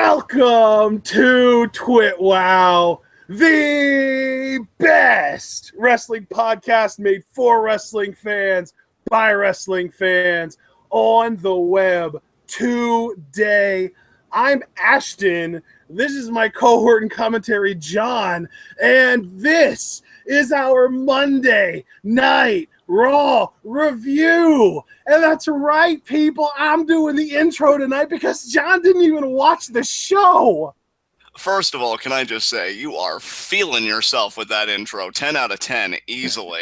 Welcome to TWitWoW, the best wrestling podcast made for wrestling fans, by wrestling fans, on the web today. I'm Ashton. This is my cohort and commentary, John, and this is our Monday Night Raw review. And that's right, people. I'm doing the intro tonight because John didn't even watch the show. First of all, can I just say, you are feeling yourself with that intro. 10 out of 10, easily.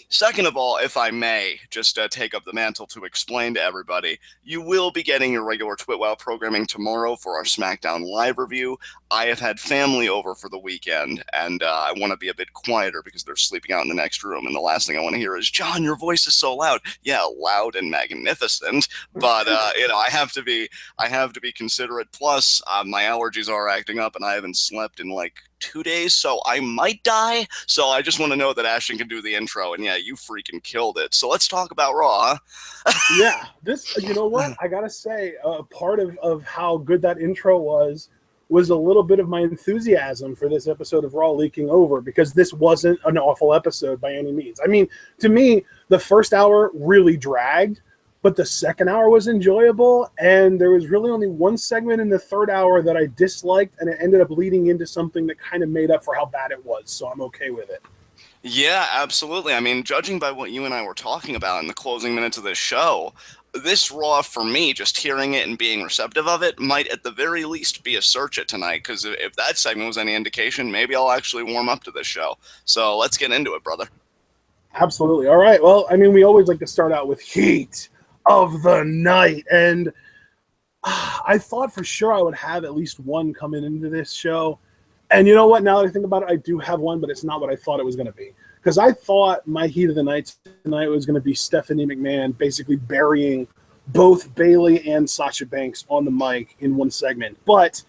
Second of all, if I may, just take up the mantle to explain to everybody, you will be getting your regular TWitWoW programming tomorrow for our SmackDown Live review. I have had family over for the weekend, and I want to be a bit quieter because they're sleeping out in the next room, and the last thing I want to hear is, John, your voice is so loud. Yeah, loud and magnificent, but, I have to be considerate. Plus, my allergies are acting up, and I haven't slept in, 2 days, so I might die. So I just want to know that Ashton can do the intro, and yeah, you freaking killed it. So let's talk about Raw. Yeah, you know what? I gotta say, part of how good that intro was a little bit of my enthusiasm for this episode of Raw leaking over, because this wasn't an awful episode by any means. I mean, to me, the first hour really dragged, but the second hour was enjoyable, and there was really only one segment in the third hour that I disliked, and it ended up leading into something that kind of made up for how bad it was, so I'm okay with it. Yeah, absolutely. I mean, judging by what you and I were talking about in the closing minutes of this show, this Raw, for me, just hearing it and being receptive of it, might at the very least be a search it tonight, because if that segment was any indication, maybe I'll actually warm up to this show. So let's get into it, brother. Absolutely. All right. Well, I mean, we always like to start out with heat of the night, and I thought for sure I would have at least one coming into this show, and you know what, now that I think about it, I do have one, but it's not what I thought it was going to be, because I thought my heat of the night tonight was going to be Stephanie McMahon basically burying both Bayley and Sasha Banks on the mic in one segment, but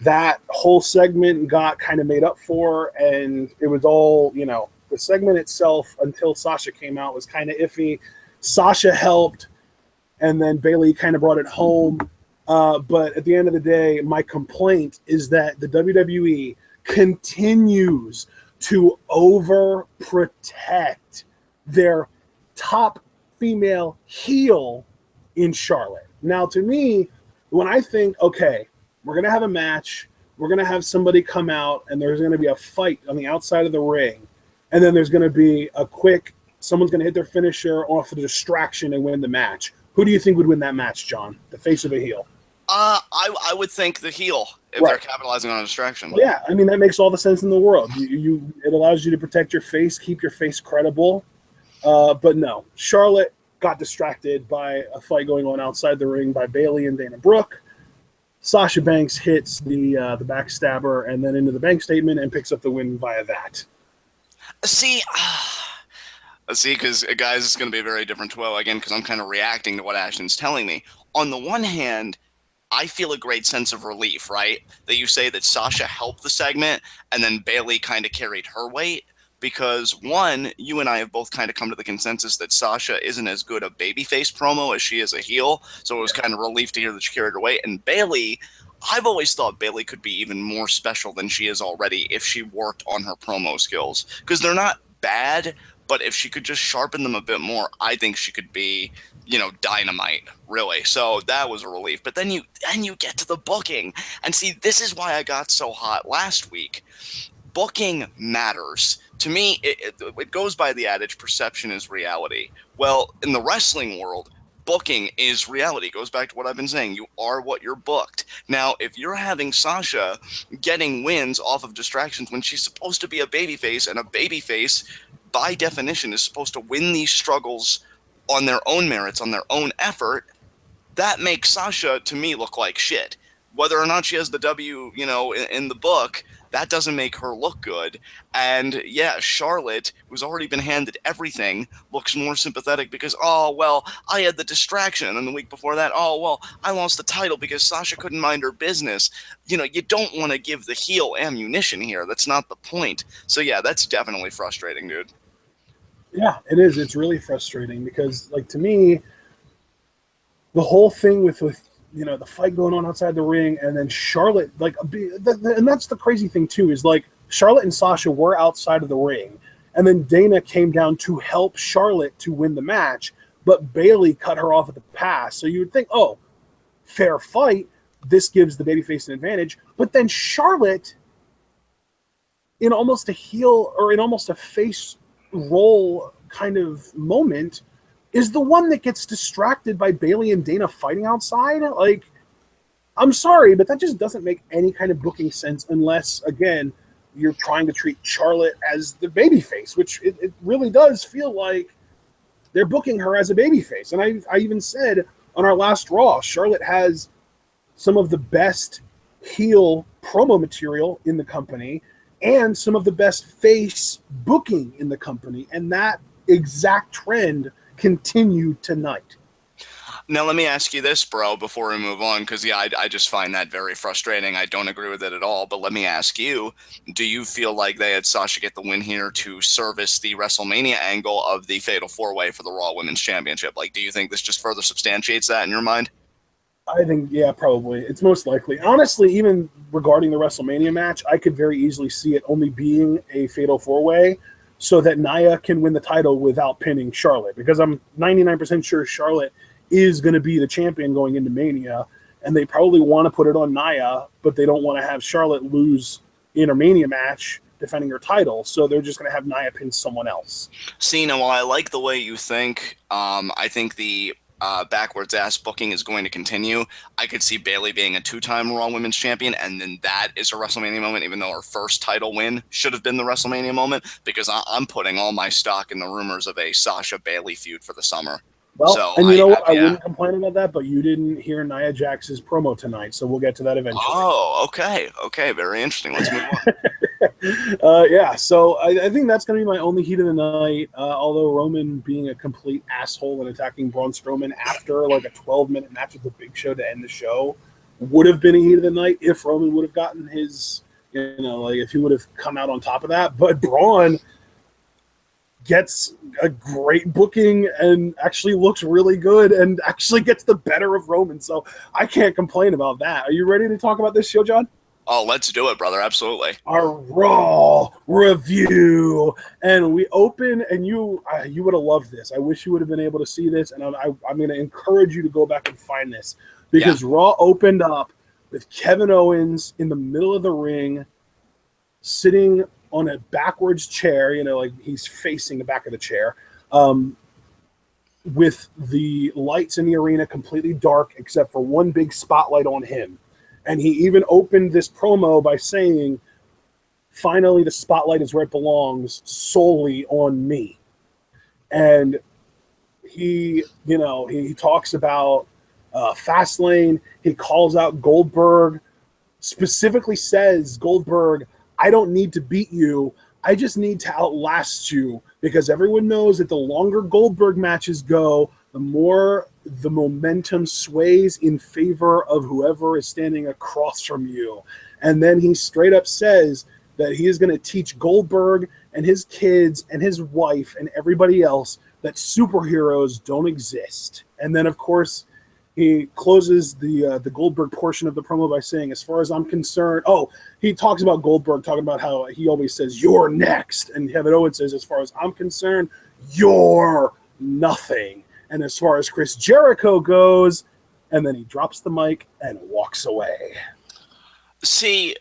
that whole segment got kind of made up for, and it was all, the segment itself until Sasha came out was kind of iffy. Sasha helped, and then Bayley kind of brought it home. But at the end of the day, my complaint is that the WWE continues to overprotect their top female heel in Charlotte. Now, to me, when I think, okay, we're going to have a match, we're going to have somebody come out, and there's going to be a fight on the outside of the ring, and then there's going to be a quick, someone's going to hit their finisher off of the distraction and win the match. Who do you think would win that match, John? The face or the heel? I would think the heel, if they're capitalizing on a distraction. Well, yeah, I mean, that makes all the sense in the world. It allows you to protect your face, keep your face credible. But no, Charlotte got distracted by a fight going on outside the ring by Bayley and Dana Brooke. Sasha Banks hits the backstabber and then into the bank statement and picks up the win via that. See, because, guys, it's going to be a very different TWO, again, because I'm kind of reacting to what Ashton's telling me. On the one hand, I feel a great sense of relief, right? That you say that Sasha helped the segment, and then Bayley kind of carried her weight, because, one, you and I have both kind of come to the consensus that Sasha isn't as good a babyface promo as she is a heel, so it was kind of relief to hear that she carried her weight. And Bayley, I've always thought Bayley could be even more special than she is already if she worked on her promo skills, because they're not bad, but if she could just sharpen them a bit more, I think she could be, dynamite, really. So that was a relief. But then you get to the booking, and see, this is why I got so hot last week. Booking matters. To me, it goes by the adage, perception is reality. Well, in the wrestling world, booking is reality. It goes back to what I've been saying. You are what you're booked. Now, if you're having Sasha getting wins off of distractions when she's supposed to be a babyface, and a babyface, by definition, is supposed to win these struggles on their own merits, on their own effort, that makes Sasha, to me, look like shit. Whether or not she has the W, in the book, that doesn't make her look good. And yeah, Charlotte, who's already been handed everything, looks more sympathetic because, oh, well, I had the distraction. And the week before that, oh, well, I lost the title because Sasha couldn't mind her business. You don't want to give the heel ammunition here. That's not the point. So yeah, that's definitely frustrating, dude. Yeah, it is. It's really frustrating because, to me, the whole thing with the fight going on outside the ring, and then Charlotte, and that's the crazy thing too, is like Charlotte and Sasha were outside of the ring, and then Dana came down to help Charlotte to win the match, but Bayley cut her off at the pass. So you would think, oh, fair fight, this gives the babyface an advantage, but then Charlotte, in almost a heel or in almost a face roll kind of moment, is the one that gets distracted by Bayley and Dana fighting outside. Like, I'm sorry, but that just doesn't make any kind of booking sense unless, again, you're trying to treat Charlotte as the babyface, which it really does feel like they're booking her as a babyface. And I even said on our last Raw, Charlotte has some of the best heel promo material in the company and some of the best face booking in the company. And that exact trend continued tonight. Now, let me ask you this, bro, before we move on, because, yeah, I just find that very frustrating. I don't agree with it at all. But let me ask you, do you feel like they had Sasha get the win here to service the WrestleMania angle of the Fatal 4-Way for the Raw Women's Championship? Like, do you think this just further substantiates that in your mind? I think, yeah, probably. It's most likely. Honestly, even regarding the WrestleMania match, I could very easily see it only being a Fatal 4-Way so that Nia can win the title without pinning Charlotte, because I'm 99% sure Charlotte is going to be the champion going into Mania, and they probably want to put it on Nia, but they don't want to have Charlotte lose in a Mania match defending her title, so they're just going to have Nia pin someone else. See, now, while I like the way you think, I think the backwards ass booking is going to continue. I could see Bayley being a 2-time Raw Women's Champion, and then that is a WrestleMania moment, even though her first title win should have been the WrestleMania moment, because I'm putting all my stock in the rumors of a Sasha Bayley feud for the summer. Well, so and you know what? I wouldn't complain about that, but you didn't hear Nia Jax's promo tonight, so we'll get to that eventually. Oh, okay. Okay, very interesting. Let's move on. Yeah, so I think that's going to be my only heat of the night, although Roman being a complete asshole and attacking Braun Strowman after like a 12-minute match with the Big Show to end the show would have been a heat of the night if Roman would have gotten his, if he would have come out on top of that. But Braun gets a great booking and actually looks really good and actually gets the better of Roman. So I can't complain about that. Are you ready to talk about this show, John? Oh, let's do it, brother. Absolutely. Our Raw review. And we open, and you would have loved this. I wish you would have been able to see this, and I'm going to encourage you to go back and find this, because Raw opened up with Kevin Owens in the middle of the ring, sitting on a backwards chair, like he's facing the back of the chair, with the lights in the arena completely dark except for one big spotlight on him. And he even opened this promo by saying, finally, the spotlight is where it belongs, solely on me. And he talks about Fastlane. He calls out Goldberg, specifically says, Goldberg, I don't need to beat you. I just need to outlast you, because everyone knows that the longer Goldberg matches go, the more the momentum sways in favor of whoever is standing across from you. And then he straight up says that he is going to teach Goldberg and his kids and his wife and everybody else that superheroes don't exist. And then, of course, he closes the Goldberg portion of the promo by saying, as far as I'm concerned, he talks about Goldberg, talking about how he always says, you're next. And Kevin Owens says, as far as I'm concerned, you're nothing. And as far as Chris Jericho goes, and then he drops the mic and walks away. See,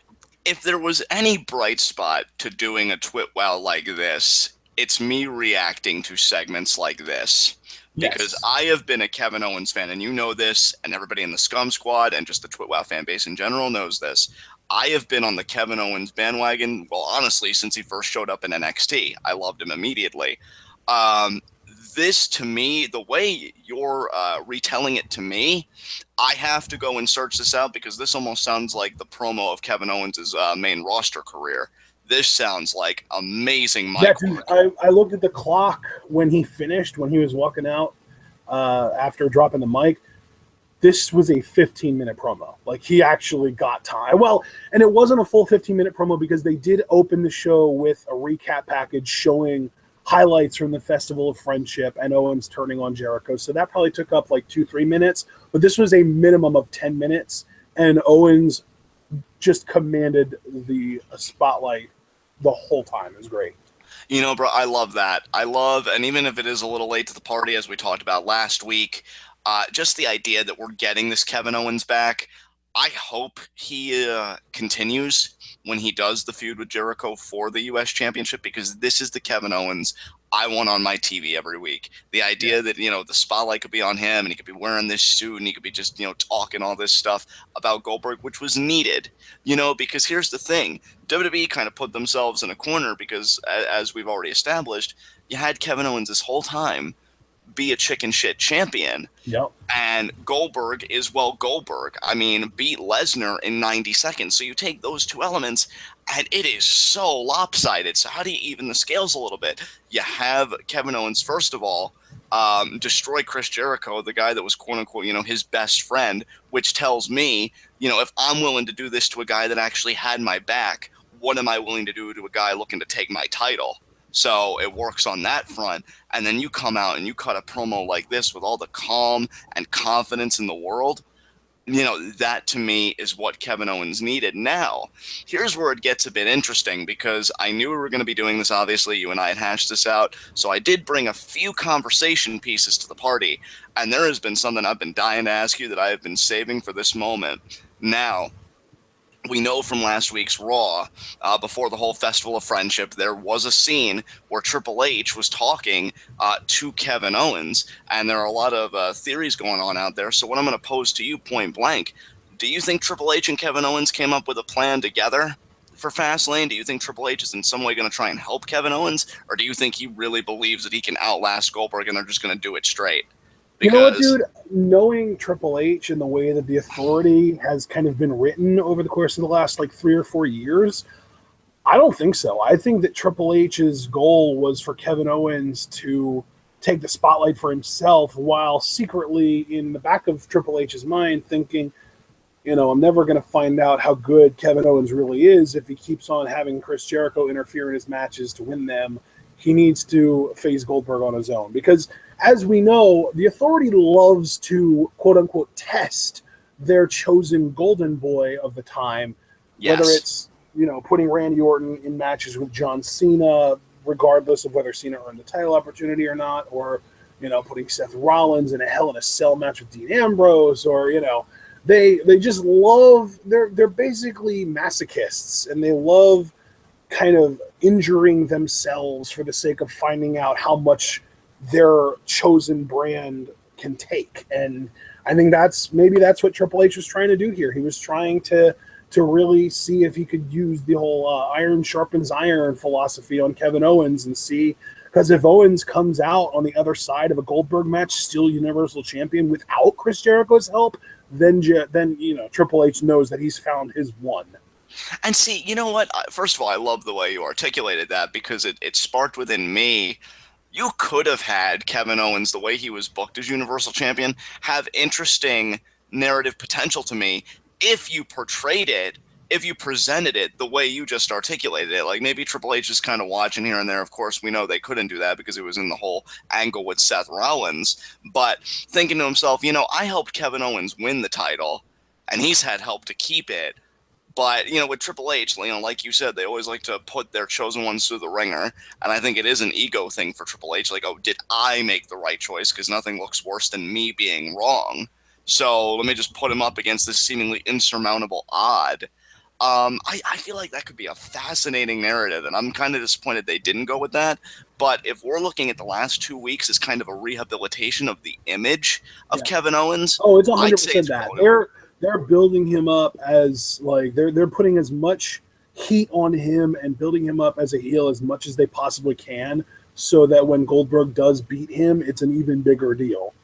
if there was any bright spot to doing a TWitWoW like this, it's me reacting to segments like this. Because I have been a Kevin Owens fan, and you know this, and everybody in the Scum Squad and just the TWitWoW fan base in general knows this. I have been on the Kevin Owens bandwagon, well, honestly, since he first showed up in NXT. I loved him immediately. This, to me, the way you're retelling it to me, I have to go and search this out, because this almost sounds like the promo of Kevin Owens' main roster career. This sounds like amazing mic work. I looked at the clock when he finished, when he was walking out after dropping the mic. This was a 15-minute promo. Like, he actually got time. Well, and it wasn't a full 15-minute promo, because they did open the show with a recap package showing highlights from the Festival of Friendship and Owens turning on Jericho. So that probably took up like 2-3 minutes, but this was a minimum of 10 minutes, and Owens just commanded the spotlight the whole time. It was great. You know, bro, I love that. I love, and even if it is a little late to the party, as we talked about last week, just the idea that we're getting this Kevin Owens back. I hope he continues when he does the feud with Jericho for the U.S. Championship, because this is the Kevin Owens I want on my TV every week. The idea that, the spotlight could be on him and he could be wearing this suit and he could be just, talking all this stuff about Goldberg, which was needed, because here's the thing. WWE kind of put themselves in a corner because, as we've already established, you had Kevin Owens this whole time be a chicken shit champion. Yep. And Goldberg is, Goldberg. I mean, beat Lesnar in 90 seconds. So you take those two elements, and it is so lopsided. So how do you even the scales a little bit? You have Kevin Owens, first of all, destroy Chris Jericho, the guy that was, quote unquote, his best friend, which tells me, if I'm willing to do this to a guy that actually had my back, what am I willing to do to a guy looking to take my title? So it works on that front. And then you come out and you cut a promo like this with all the calm and confidence in the world. That to me is what Kevin Owens needed. Now, here's where it gets a bit interesting, because I knew we were going to be doing this. Obviously, you and I had hashed this out. So I did bring a few conversation pieces to the party. And there has been something I've been dying to ask you that I have been saving for this moment. Now, we know from last week's Raw, before the whole Festival of Friendship, there was a scene where Triple H was talking to Kevin Owens, and there are a lot of theories going on out there. So what I'm going to pose to you point blank, do you think Triple H and Kevin Owens came up with a plan together for Fastlane? Do you think Triple H is in some way going to try and help Kevin Owens? Or do you think he really believes that he can outlast Goldberg and they're just going to do it straight? Because, you know what, dude? Knowing Triple H and the way that the Authority has kind of been written over the course of the last 3 or 4 years, I don't think so. I think that Triple H's goal was for Kevin Owens to take the spotlight for himself, while secretly in the back of Triple H's mind thinking, I'm never going to find out how good Kevin Owens really is if he keeps on having Chris Jericho interfere in his matches to win them. He needs to face Goldberg on his own, because as we know, the Authority loves to, quote-unquote, test their chosen golden boy of the time, yes. Whether it's, putting Randy Orton in matches with John Cena, regardless of whether Cena earned the title opportunity or not, or, putting Seth Rollins in a Hell in a Cell match with Dean Ambrose, or, they just love, they're basically masochists, and they love kind of injuring themselves for the sake of finding out how much their chosen brand can take. And I think that's what Triple H was trying to do here. He was trying to really see if he could use the whole iron sharpens iron philosophy on Kevin Owens and see, because if Owens comes out on the other side of a Goldberg match still Universal Champion without Chris Jericho's help, then Triple H knows that he's found his one. And see, you know what? First of all, I love the way you articulated that, because it sparked within me. You could have had Kevin Owens, the way he was booked as Universal Champion, have interesting narrative potential to me if you portrayed it, if you presented it the way you just articulated it. Like maybe Triple H is kind of watching here and there. Of course, we know they couldn't do that because it was in the whole angle with Seth Rollins. But thinking to himself, I helped Kevin Owens win the title, and he's had help to keep it. But, with Triple H, like you said, they always like to put their chosen ones through the ringer. And I think it is an ego thing for Triple H. Like, oh, did I make the right choice? Because nothing looks worse than me being wrong. So let me just put him up against this seemingly insurmountable odd. I feel like that could be a fascinating narrative, and I'm kind of disappointed they didn't go with that. But if we're looking at the last 2 weeks as kind of a rehabilitation of the image of Kevin Owens, oh, it's 100% that. They're building him up as they're putting as much heat on him and building him up as a heel as much as they possibly can, so that when Goldberg does beat him, it's an even bigger deal.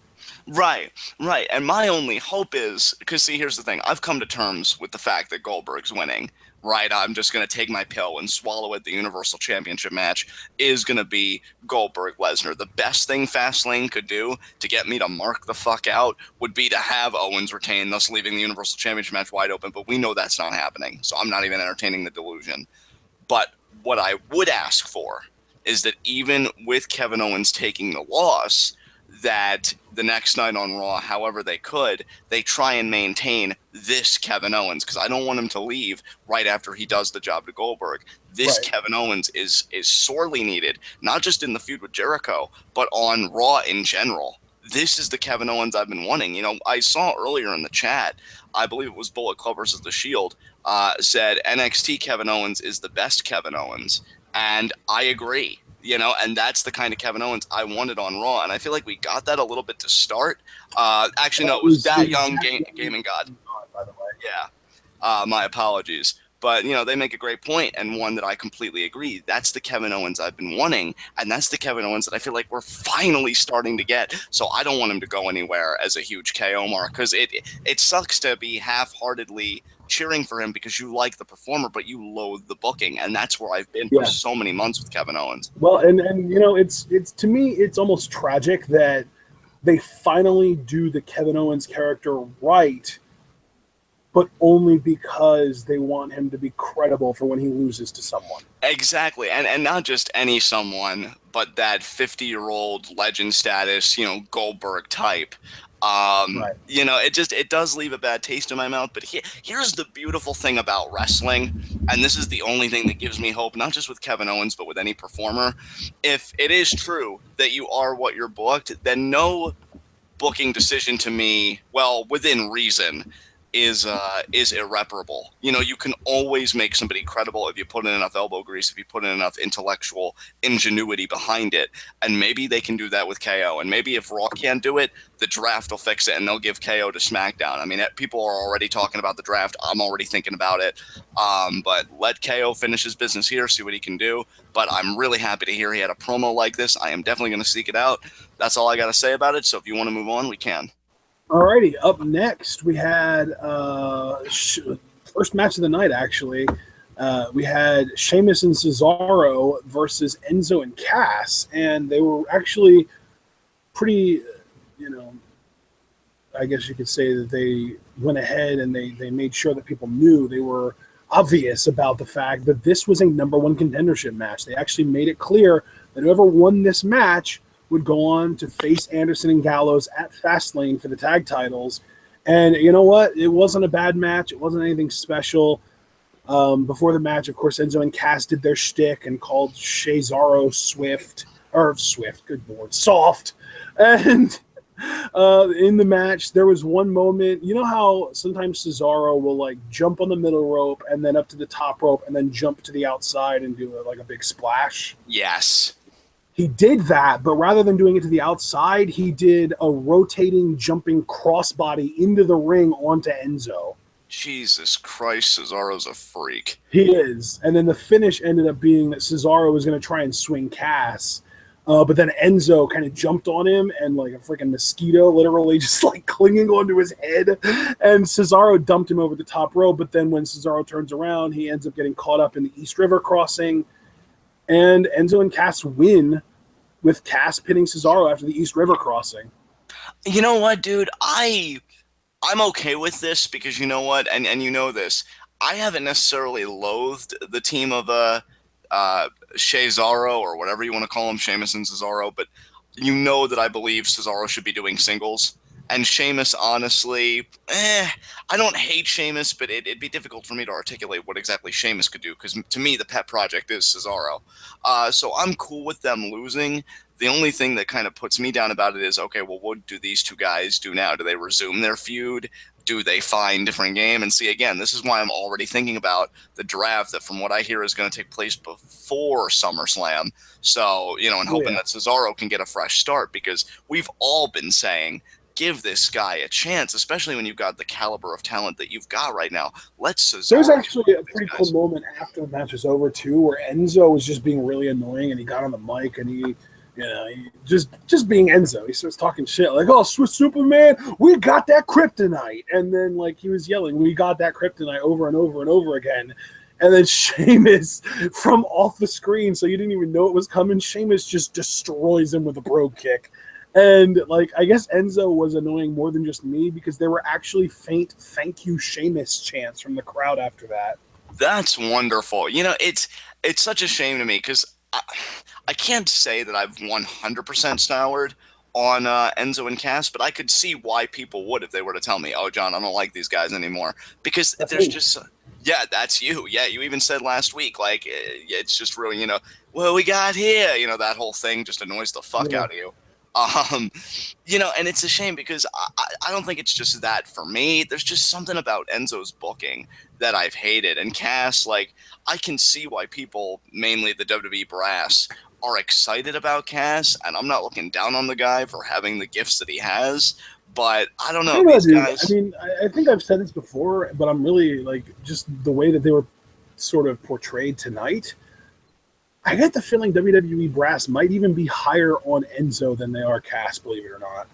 Right. And my only hope is, because see, here's the thing. I've come to terms with the fact that Goldberg's winning. Right, I'm just going to take my pill and swallow it. The Universal Championship match is going to be Goldberg-Lesnar. The best thing Fastlane could do to get me to mark the fuck out would be to have Owens retain, thus leaving the Universal Championship match wide open. But we know that's not happening, so I'm not even entertaining the delusion. But what I would ask for is that even with Kevin Owens taking the loss, that the next night on Raw, however they could, they try and maintain this Kevin Owens, because I don't want him to leave right after he does the job to Goldberg. This Right. Kevin Owens is sorely needed, not just in the feud with Jericho, but on Raw in general. This is the Kevin Owens I've been wanting. You know, I saw earlier in the chat, I believe it was Bullet Club versus The Shield, said NXT Kevin Owens is the best Kevin Owens. And I agree, you know, and that's the kind of Kevin Owens I wanted on Raw. And I feel like we got that a little bit to start. Actually, no, it was that young gaming god. By the way. Yeah. My apologies. But, you know, they make a great point, and one that I completely agree. That's the Kevin Owens I've been wanting, and that's the Kevin Owens that I feel like we're finally starting to get. So I don't want him to go anywhere as a huge KO mark, because it sucks to be half-heartedly cheering for him because you like the performer, but you loathe the booking, and that's where I've been for so many months with Kevin Owens. Well, and you know, it's to me, it's almost tragic that they finally do the Kevin Owens character right, but only because they want him to be credible for when he loses to someone. Exactly. And not just any someone, but that 50-year-old legend status, you know, Goldberg type. Right. You know, it does leave a bad taste in my mouth. But here's the beautiful thing about wrestling, and this is the only thing that gives me hope, not just with Kevin Owens, but with any performer. If it is true that you are what you're booked, then no booking decision to me, well, within reason, is irreparable. You know, you can always make somebody credible if you put in enough elbow grease, if you put in enough intellectual ingenuity behind it. And maybe they can do that with KO. And maybe if Raw can't do it, the draft will fix it and they'll give KO to SmackDown. I mean, people are already talking about the draft. I'm already thinking about it. But let KO finish his business here, see what he can do. But I'm really happy to hear he had a promo like this. I am definitely going to seek it out. That's all I got to say about it. So if you want to move on, we can. Alrighty, up next we had first match of the night. Actually, we had Sheamus and Cesaro versus Enzo and Cass, and they were actually pretty, you know, I guess you could say that they went ahead and they made sure that people knew. They were obvious about the fact that this was a number one contendership match. They actually made it clear that whoever won this match would go on to face Anderson and Gallows at Fastlane for the tag titles. And you know what? It wasn't a bad match. It wasn't anything special. Before the match, of course, Enzo and Cass did their shtick and called Cesaro soft. And in the match, there was one moment. You know how sometimes Cesaro will like jump on the middle rope and then up to the top rope and then jump to the outside and do like a big splash? Yes. He did that, but rather than doing it to the outside, he did a rotating, jumping crossbody into the ring onto Enzo. Jesus Christ, Cesaro's a freak. He is. And then the finish ended up being that Cesaro was going to try and swing Cass, but then Enzo kind of jumped on him and like a freaking mosquito, literally just like clinging onto his head. And Cesaro dumped him over the top rope, but then when Cesaro turns around, he ends up getting caught up in the East River crossing. And Enzo and Cass win with Cass pinning Cesaro after the East River crossing. You know what, dude? I'm okay with this because you know what, and you know this. I haven't necessarily loathed the team of Cesaro or whatever you want to call him, Sheamus and Cesaro, but you know that I believe Cesaro should be doing singles. And Sheamus, honestly, I don't hate Sheamus, but it'd be difficult for me to articulate what exactly Sheamus could do, because to me, the pet project is Cesaro. So I'm cool with them losing. The only thing that kind of puts me down about it is, okay, well, what do these two guys do now? Do they resume their feud? Do they find different game? And see, again, this is why I'm already thinking about the draft that from what I hear is going to take place before SummerSlam. So, you know, and hoping that Cesaro can get a fresh start, because we've all been saying, give this guy a chance, especially when you've got the caliber of talent that you've got right now. Let's Cesaro. There's actually a pretty cool moment after the match was over, too, where Enzo was just being really annoying, and he got on the mic, and he just being Enzo. He starts talking shit like, oh, Swiss Superman, we got that kryptonite. And then, like, he was yelling, we got that kryptonite over and over and over again. And then Sheamus, from off the screen, so you didn't even know it was coming, Sheamus just destroys him with a brogue kick. And, like, I guess Enzo was annoying more than just me, because there were actually faint thank you Sheamus chants from the crowd after that. That's wonderful. You know, it's such a shame to me, because I can't say that I've 100% soured on Enzo and Cass, but I could see why people would if they were to tell me, "Oh, John, I don't like these guys anymore," because That's there's me. just, yeah, that's you. Yeah, you even said last week, like, it's just really, what we got here, that whole thing just annoys the fuck Yeah. out of you. Um, and it's a shame because I don't think it's just that for me. There's just something about Enzo's booking that I've hated. And Cass, like, I can see why people, mainly the WWE brass, are excited about Cass. And I'm not looking down on the guy for having the gifts that he has. But I don't I know. don't know, These dude. I guys, mean, I think I've said this before, but I'm really like just the way that they were sort of portrayed tonight. I get the feeling WWE brass might even be higher on Enzo than they are Cass, believe it or not.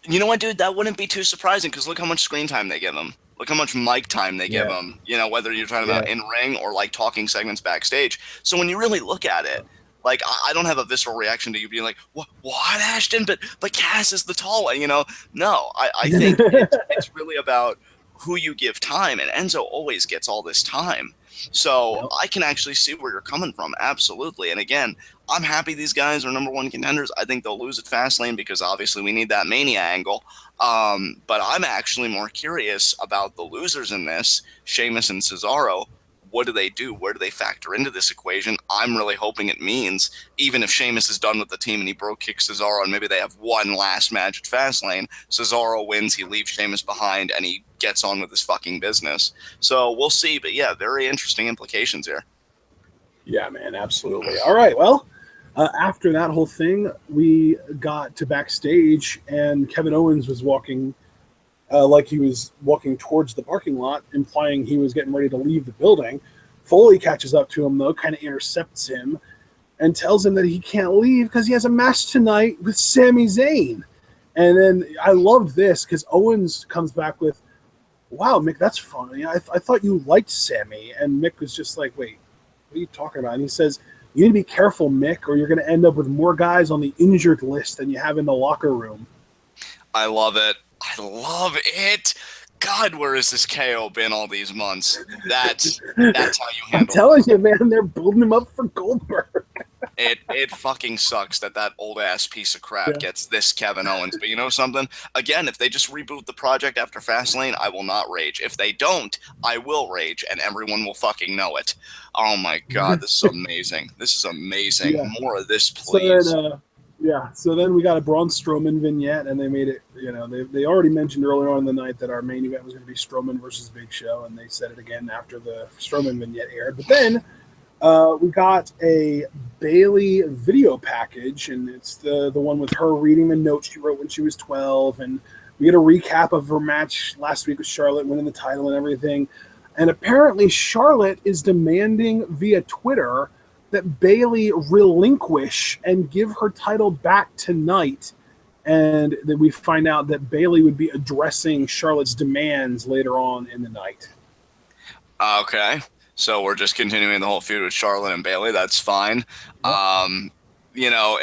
you know what, dude? That wouldn't be too surprising because look how much screen time they give him. Look how much mic time they give Yeah, him, whether you're talking yeah. about in ring or like talking segments backstage. So when you really look at it, like I don't have a visceral reaction to you being like, what Ashton? But Cass is the tall one, No, I think it's really about who you give time, and Enzo always gets all this time. So Yep. I can actually see where you're coming from, absolutely. And again, I'm happy these guys are number one contenders. I think they'll lose at Fastlane because obviously we need that Mania angle. But I'm actually more curious about the losers in this, Sheamus and Cesaro. What do they do? Where do they factor into this equation? I'm really hoping it means even if Sheamus is done with the team and he broke kicks Cesaro and maybe they have one last match at Fastlane, Cesaro wins, he leaves Sheamus behind, and he gets on with his fucking business. So we'll see. But yeah, very interesting implications here. Yeah, man, absolutely. All right, well, after that whole thing, we got to backstage, and Kevin Owens was walking like he was walking towards the parking lot, implying he was getting ready to leave the building. Foley catches up to him, though, kind of intercepts him, and tells him that he can't leave because he has a match tonight with Sami Zayn. And then I loved this because Owens comes back with, "Wow, Mick, that's funny. I thought you liked Sammy." And Mick was just like, "Wait, what are you talking about?" And he says, "You need to be careful, Mick, or you're going to end up with more guys on the injured list than you have in the locker room." I love it. I love it. God, where has this KO been all these months? That's how you I'm handle telling you, man, they're building him up for Goldberg. it fucking sucks that old ass piece of crap Yeah. gets this Kevin Owens. But you know something? Again, if they just reboot the project after Fastlane, I will not rage. If they don't, I will rage, and everyone will fucking know it. Oh my god, this is amazing. This is amazing. Yeah. More of this, So then, please. so then we got a Braun Strowman vignette, and they made it. They already mentioned earlier on in the night that our main event was going to be Strowman versus Big Show, and they said it again after the Strowman vignette aired. But then we got a Bailey video package, and it's the one with her reading the note she wrote when she was 12, and we get a recap of her match last week with Charlotte winning the title and everything. And apparently, Charlotte is demanding via Twitter that Bailey relinquish and give her title back tonight. And then we find out that Bailey would be addressing Charlotte's demands later on in the night. Okay. So we're just continuing the whole feud with Charlotte and Bailey. That's fine. Yep.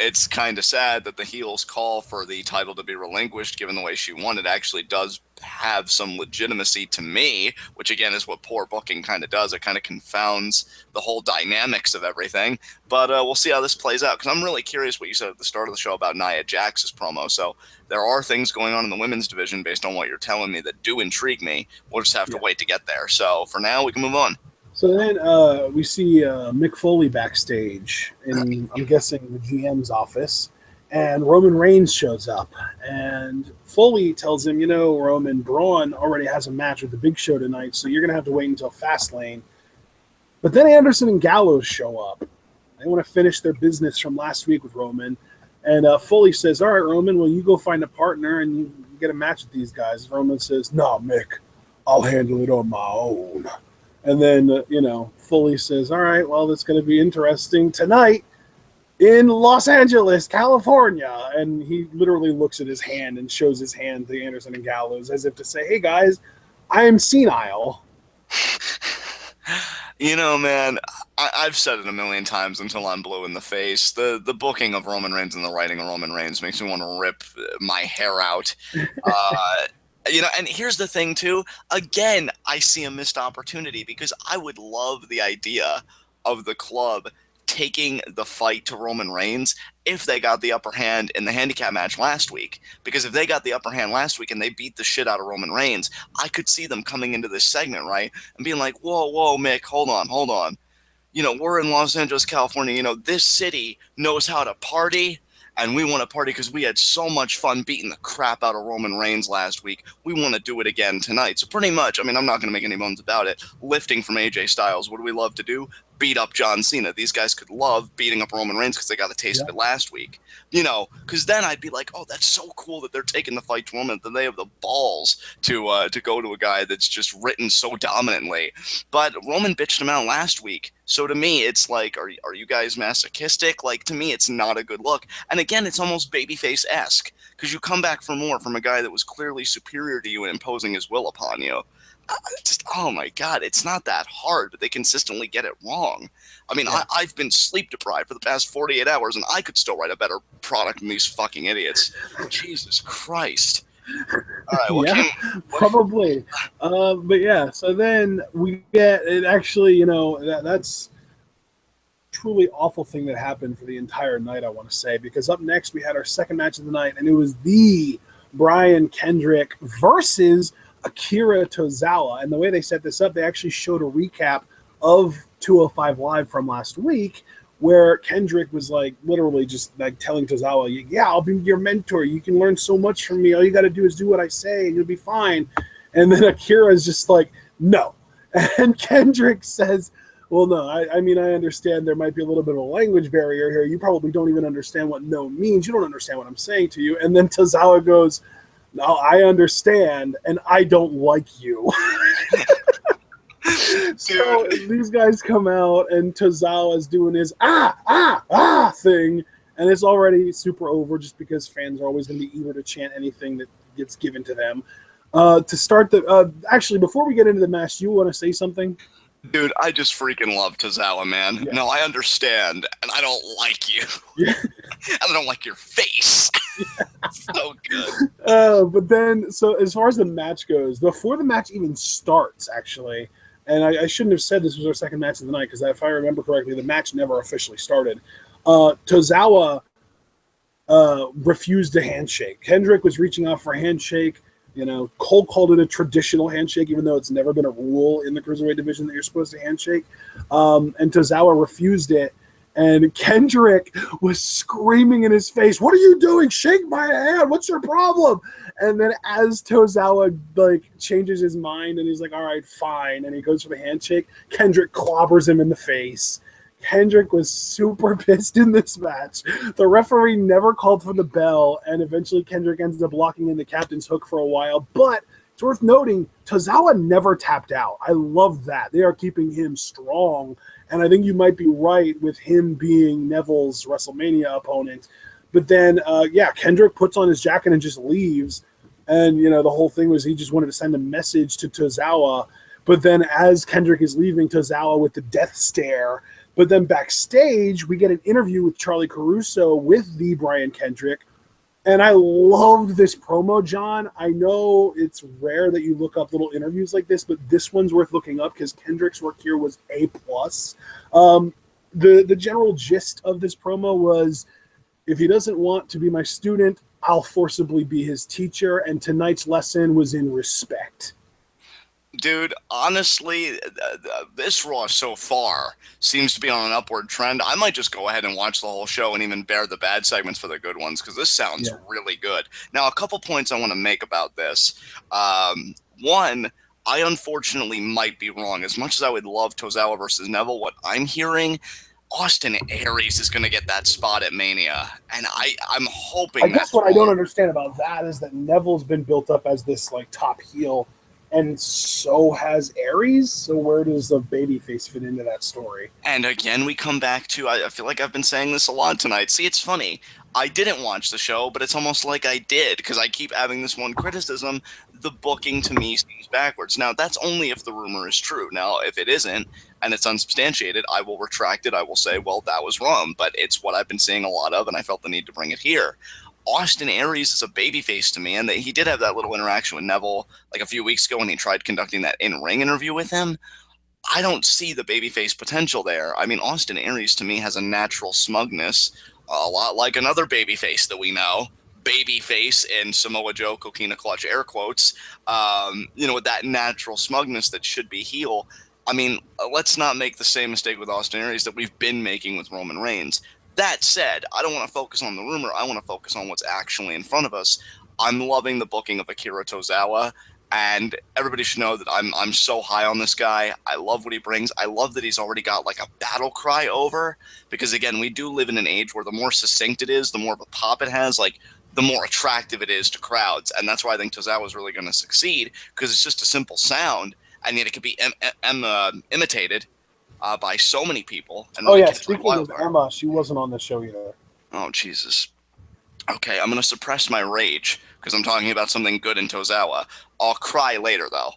It's kind of sad that the heels call for the title to be relinquished, given the way she won. It actually does have some legitimacy to me, which again is what poor booking kind of does. It kind of confounds the whole dynamics of everything. But we'll see how this plays out, because I'm really curious what you said at the start of the show about Nia Jax's promo. So there are things going on in the women's division based on what you're telling me that do intrigue me. We'll just have to wait to get there. So for now, we can move on. So then we see Mick Foley backstage in, I'm guessing, the GM's office, and Roman Reigns shows up. And Foley tells him, Roman, Braun already has a match with the Big Show tonight, so you're going to have to wait until Fastlane. But then Anderson and Gallows show up. They want to finish their business from last week with Roman. And Foley says, "All right, Roman, well, you go find a partner and you get a match with these guys." Roman says, "No, Mick, I'll handle it on my own." And then, Foley says, "All right, well, that's going to be interesting tonight in Los Angeles, California." And he literally looks at his hand and shows his hand to Anderson and Gallows as if to say, "Hey, guys, I am senile." Man, I've said it a million times until I'm blue in the face. The booking of Roman Reigns and the writing of Roman Reigns makes me want to rip my hair out. And here's the thing, too. Again, I see a missed opportunity because I would love the idea of the club taking the fight to Roman Reigns if they got the upper hand in the handicap match last week. Because if they got the upper hand last week and they beat the shit out of Roman Reigns, I could see them coming into this segment, right? And being like, whoa, Mick, hold on. We're in Los Angeles, California. This city knows how to party, and we want to party because we had so much fun beating the crap out of Roman Reigns last week. We want to do it again tonight. So pretty much, I'm not going to make any bones about it. Lifting from AJ Styles, what do we love to do? Beat up John Cena. These guys could love beating up Roman Reigns because they got a taste of it last week. Because then I'd be like, oh, that's so cool that they're taking the fight to Roman, that they have the balls to go to a guy that's just written so dominantly. But Roman bitched him out last week. So to me, it's like, are you guys masochistic? Like, to me, it's not a good look. And again, it's almost babyface-esque because you come back for more from a guy that was clearly superior to you and imposing his will upon you. Oh my God, it's not that hard, but they consistently get it wrong. I've been sleep deprived for the past 48 hours, and I could still write a better product than these fucking idiots. Jesus Christ. All right, probably. But yeah, so then we get it. Actually, that's truly awful thing that happened for the entire night, I want to say, because up next we had our second match of the night, and it was the Brian Kendrick versus Akira Tozawa. And the way they set this up, they actually showed a recap of 205 Live from last week, where Kendrick was like literally just like telling Tozawa, yeah, I'll be your mentor. You can learn so much from me. All you got to do is do what I say and you'll be fine. And then Akira is just like, no. And Kendrick says, well, no, I understand there might be a little bit of a language barrier here. You probably don't even understand what no means. You don't understand what I'm saying to you. And then Tozawa goes, no, I understand, and I don't like you. So these guys come out, and Tozawa's doing his thing, and it's already super over just because fans are always going to be eager to chant anything that gets given to them. To start actually, before we get into the match, do you want to say something? Dude, I just freaking love Tozawa, man. Yeah. No, I understand, and I don't like you. Yeah. And I don't like your face. Yeah. So good. But then, so as far as the match goes, before the match even starts, actually, and I shouldn't have said this was our second match of the night, because if I remember correctly, the match never officially started. Tozawa refused a handshake. Kendrick was reaching out for a handshake. Cole called it a traditional handshake, even though it's never been a rule in the Cruiserweight division that you're supposed to handshake. And Tozawa refused it. And Kendrick was screaming in his face, "What are you doing? Shake my hand. What's your problem?" And then as Tozawa changes his mind and he's like, "All right, fine." And he goes for the handshake, Kendrick clobbers him in the face. Kendrick was super pissed in this match. The referee never called for the bell, and eventually Kendrick ends up locking in the captain's hook for a while. But it's worth noting, Tozawa never tapped out. I love that. They are keeping him strong, and I think you might be right with him being Neville's WrestleMania opponent. But then, Kendrick puts on his jacket and just leaves. And, the whole thing was he just wanted to send a message to Tozawa. But then as Kendrick is leaving, Tozawa with the death stare. But then backstage, we get an interview with Charlie Caruso with the Brian Kendrick. And I loved this promo, John. I know it's rare that you look up little interviews like this, but this one's worth looking up because Kendrick's work here was A+. The general gist of this promo was, if he doesn't want to be my student, I'll forcibly be his teacher. And tonight's lesson was in respect. Dude, honestly, this Raw so far seems to be on an upward trend. I might just go ahead and watch the whole show and even bear the bad segments for the good ones, because this sounds really good. Now, a couple points I want to make about this. One, I unfortunately might be wrong. As much as I would love Tozawa versus Neville, what I'm hearing, Austin Aries is going to get that spot at Mania, and I'm hoping. I guess what I don't understand about that is that Neville's been built up as this top heel, and so has Aries. So where does the babyface fit into that story? And again, we come back to, I feel like I've been saying this a lot tonight. See, it's funny. I didn't watch the show, but it's almost like I did, because I keep having this one criticism. The booking to me seems backwards. Now, that's only if the rumor is true. Now, if it isn't, and it's unsubstantiated, I will retract it. I will say, well, that was wrong. But it's what I've been seeing a lot of, and I felt the need to bring it here. Austin Aries is a babyface to me, and he did have that little interaction with Neville like a few weeks ago when he tried conducting that in-ring interview with him. I don't see the babyface potential there. I mean, Austin Aries to me has a natural smugness, a lot like another babyface that we know. Babyface in Samoa Joe, Coquina Clutch, air quotes. With that natural smugness that should be heel. I mean, let's not make the same mistake with Austin Aries that we've been making with Roman Reigns. That said, I don't want to focus on the rumor. I want to focus on what's actually in front of us. I'm loving the booking of Akira Tozawa. And everybody should know that I'm so high on this guy. I love what he brings. I love that he's already got like a battle cry over, because again, we do live in an age where the more succinct it is, the more of a pop it has, like the more attractive it is to crowds. And that's why I think Tozawa is really going to succeed, because it's just a simple sound, and yet it could be imitated by so many people. And Oh really yeah, catch like speaking of wildfire. Emma, she wasn't on the show either. Oh Jesus. Okay, I'm going to suppress my rage because I'm talking about something good in Tozawa. I'll cry later, though.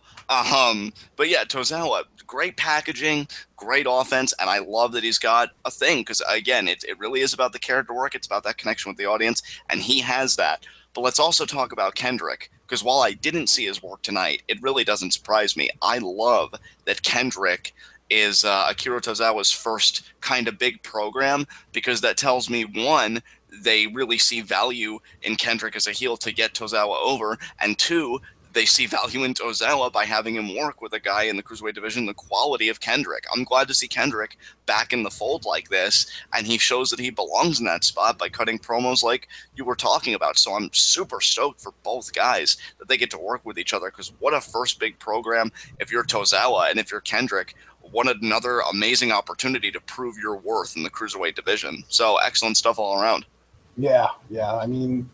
But yeah, Tozawa, great packaging, great offense, and I love that he's got a thing because, again, it really is about the character work. It's about that connection with the audience, and he has that. But let's also talk about Kendrick, because while I didn't see his work tonight, it really doesn't surprise me. I love that Kendrick is Akira Tozawa's first kind of big program, because that tells me, one, they really see value in Kendrick as a heel to get Tozawa over, and two, they see value in Tozawa by having him work with a guy in the Cruiserweight division the quality of Kendrick. I'm glad to see Kendrick back in the fold like this, and he shows that he belongs in that spot by cutting promos like you were talking about. So I'm super stoked for both guys that they get to work with each other, because what a first big program if you're Tozawa, and if you're Kendrick, what another amazing opportunity to prove your worth in the Cruiserweight division. So excellent stuff all around. Yeah. I mean,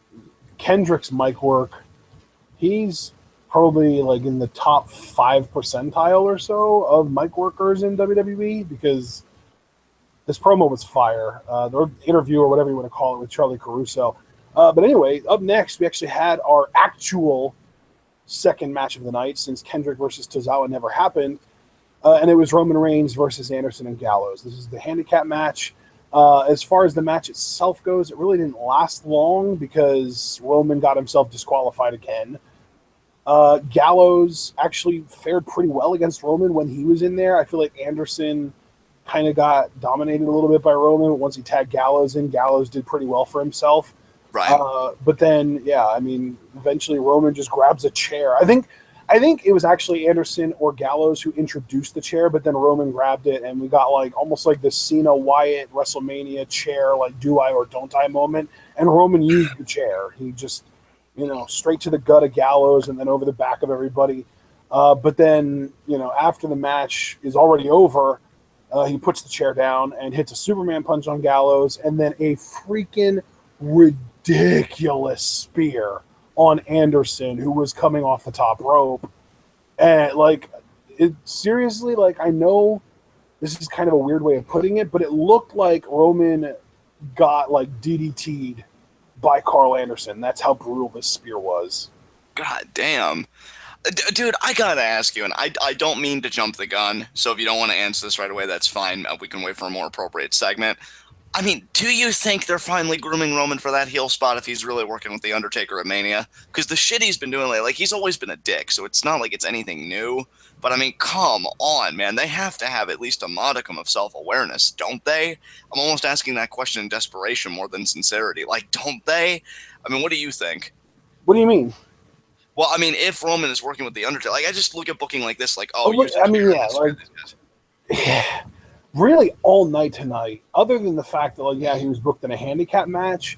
Kendrick's mic work, he's probably like in the top 5 percentile or so of mic workers in WWE, because this promo was fire. The interview, or whatever you want to call it, with Charlie Caruso. But anyway, up next, we actually had our actual second match of the night, since Kendrick versus Tozawa never happened. And it was Roman Reigns versus Anderson and Gallows. This is the handicap match. As far as the match itself goes, it really didn't last long because Roman got himself disqualified again. Gallows actually fared pretty well against Roman when he was in there. I feel like Anderson kind of got dominated a little bit by Roman. Once he tagged Gallows in, Gallows did pretty well for himself. Right. But then, yeah, I mean, eventually Roman just grabs a chair. I think it was actually Anderson or Gallows who introduced the chair, but then Roman grabbed it, and we got like almost like the Cena Wyatt WrestleMania chair, like do I or don't I moment. And Roman used the chair. He just, straight to the gut of Gallows and then over the back of everybody. But then, after the match is already over, he puts the chair down and hits a Superman punch on Gallows, and then a freaking ridiculous spear on Anderson, who was coming off the top rope. And seriously, I know this is kind of a weird way of putting it, but it looked like Roman got DDT'd by Carl Anderson. That's how brutal this spear was. God damn. Dude, I gotta ask you, and I don't mean to jump the gun, so if you don't want to answer this right away, that's fine. We can wait for a more appropriate segment. I mean, do you think they're finally grooming Roman for that heel spot if he's really working with The Undertaker at Mania? Because the shit he's been doing lately, he's always been a dick, so it's not like it's anything new. But I mean, come on, man. They have to have at least a modicum of self-awareness, don't they? I'm almost asking that question in desperation more than sincerity. Don't they? I mean, what do you think? What do you mean? Well, I mean, if Roman is working with The Undertaker, I just look at booking like this, yeah, really all night tonight, other than the fact that, he was booked in a handicap match,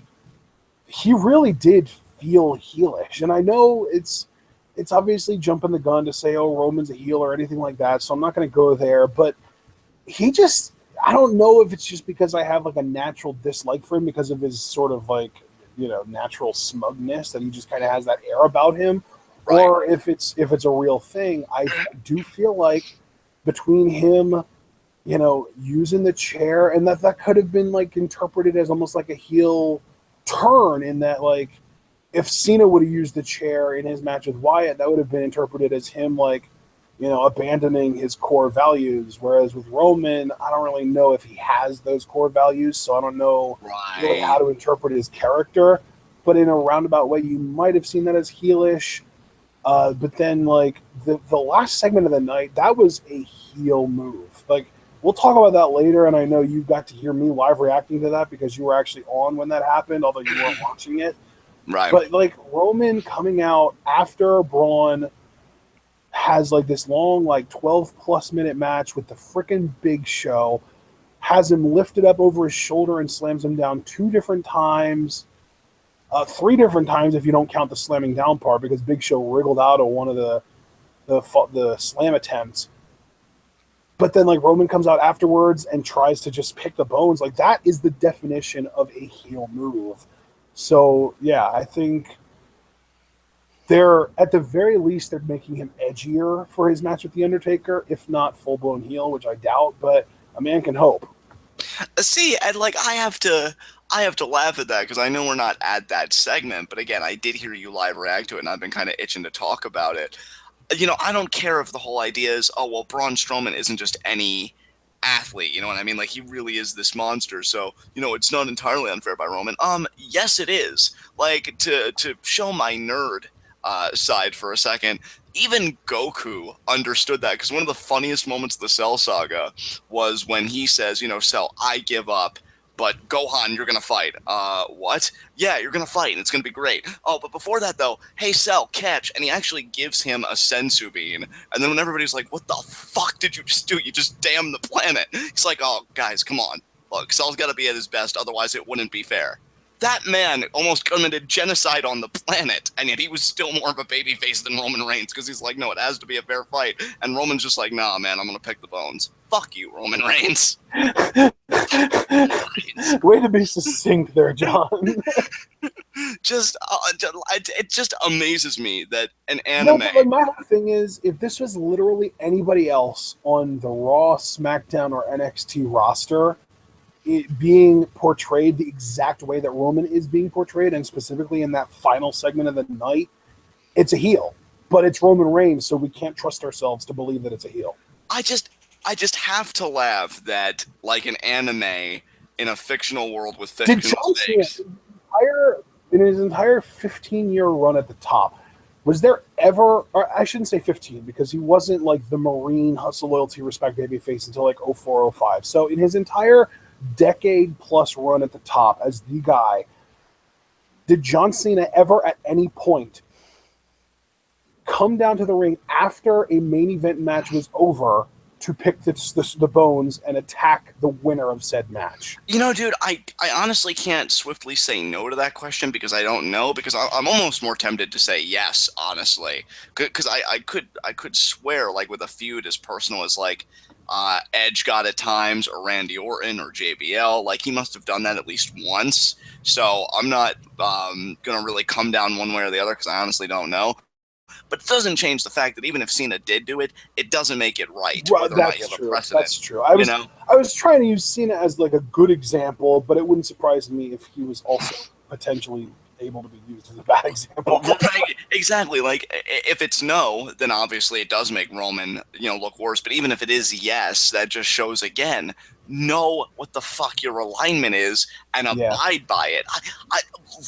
he really did feel heelish. And I know it's obviously jumping the gun to say, oh, Roman's a heel or anything like that, so I'm not going to go there. But he just, I don't know if it's just because I have a natural dislike for him because of his sort of natural smugness, that he just kind of has that air about him, right, or if it's a real thing. I do feel like between him, using the chair, and that could have been interpreted as almost like a heel turn, in that if Cena would have used the chair in his match with Wyatt, that would have been interpreted as him abandoning his core values. Whereas with Roman, I don't really know if he has those core values, so I don't know really how to interpret his character. But in a roundabout way, you might have seen that as heelish. But then, like, the last segment of the night, that was a heel move. Like, we'll talk about that later, and I know you got to hear me live reacting to that because you were actually on when that happened, although you weren't watching it. Right. But, like, Roman coming out after Braun has, like, this long, like, 12-plus minute match with the freaking Big Show, has him lifted up over his shoulder and slams him down 2 different times. 3 different times if you don't count the slamming down part, because Big Show wriggled out of one of the slam attempts. But then, like, Roman comes out afterwards and tries to just pick the bones. Like, that is the definition of a heel move. So yeah, I think they're, at the very least, they're making him edgier for his match with the Undertaker, if not full blown heel, which I doubt. But a man can hope. See, and like I have to laugh at that because I know we're not at that segment, but again, I did hear you live react to it, and I've been kind of itching to talk about it. You know, I don't care if the whole idea is, oh well, Braun Strowman isn't just any athlete. You know what I mean? Like, he really is this monster. So, you know, it's not entirely unfair by Roman. Yes, it is. Like, to show my nerd side for a second, even Goku understood that, because one of the funniest moments of the Cell saga was when he says, you know, Cell, I give up, but Gohan, you're gonna fight. What? Yeah, you're gonna fight, and it's gonna be great. Oh, but before that though, hey Cell, catch, and he actually gives him a sensu bean. And then when everybody's like, what the fuck did you just do? You just damned the planet. He's like, oh guys, come on. Look, Cell's gotta be at his best, otherwise it wouldn't be fair. That man almost committed genocide on the planet, and yet he was still more of a babyface than Roman Reigns, because he's like, no, it has to be a fair fight. And Roman's just like, nah, man, I'm going to pick the bones. Fuck you, Roman Reigns. Way to be succinct there, John. It just amazes me that an anime... No, but like, my whole thing is, if this was literally anybody else on the Raw, SmackDown, or NXT roster, it being portrayed the exact way that Roman is being portrayed, and specifically in that final segment of the night, it's a heel. But it's Roman Reigns, so we can't trust ourselves to believe that it's a heel. I just have to laugh that, like, an anime in a fictional world with fictional stakes. In his entire 15-year run at the top, was there ever, or I shouldn't say 15, because he wasn't like the Marine hustle, loyalty, respect babyface until like 04, 05. So in his entire decade plus run at the top as the guy, did John Cena ever at any point come down to the ring after a main event match was over to pick the bones and attack the winner of said match? You know, dude, I honestly can't swiftly say no to that question, because I don't know, because I'm almost more tempted to say yes, honestly, because I could swear, like, with a feud as personal as, like, Edge got at times, or Randy Orton, or JBL, like, he must have done that at least once. So I'm not gonna really come down one way or the other, because I honestly don't know. But it doesn't change the fact that even if Cena did do it, it doesn't make it right. Whether or not you have a precedent. That's true. I was trying to use Cena as like a good example, but it wouldn't surprise me if he was also potentially able to be used as a bad example. Right, exactly. Like, if it's no, then obviously it does make Roman, you know, look worse. But even if it is yes, that just shows again, know what the fuck your alignment is and abide by it.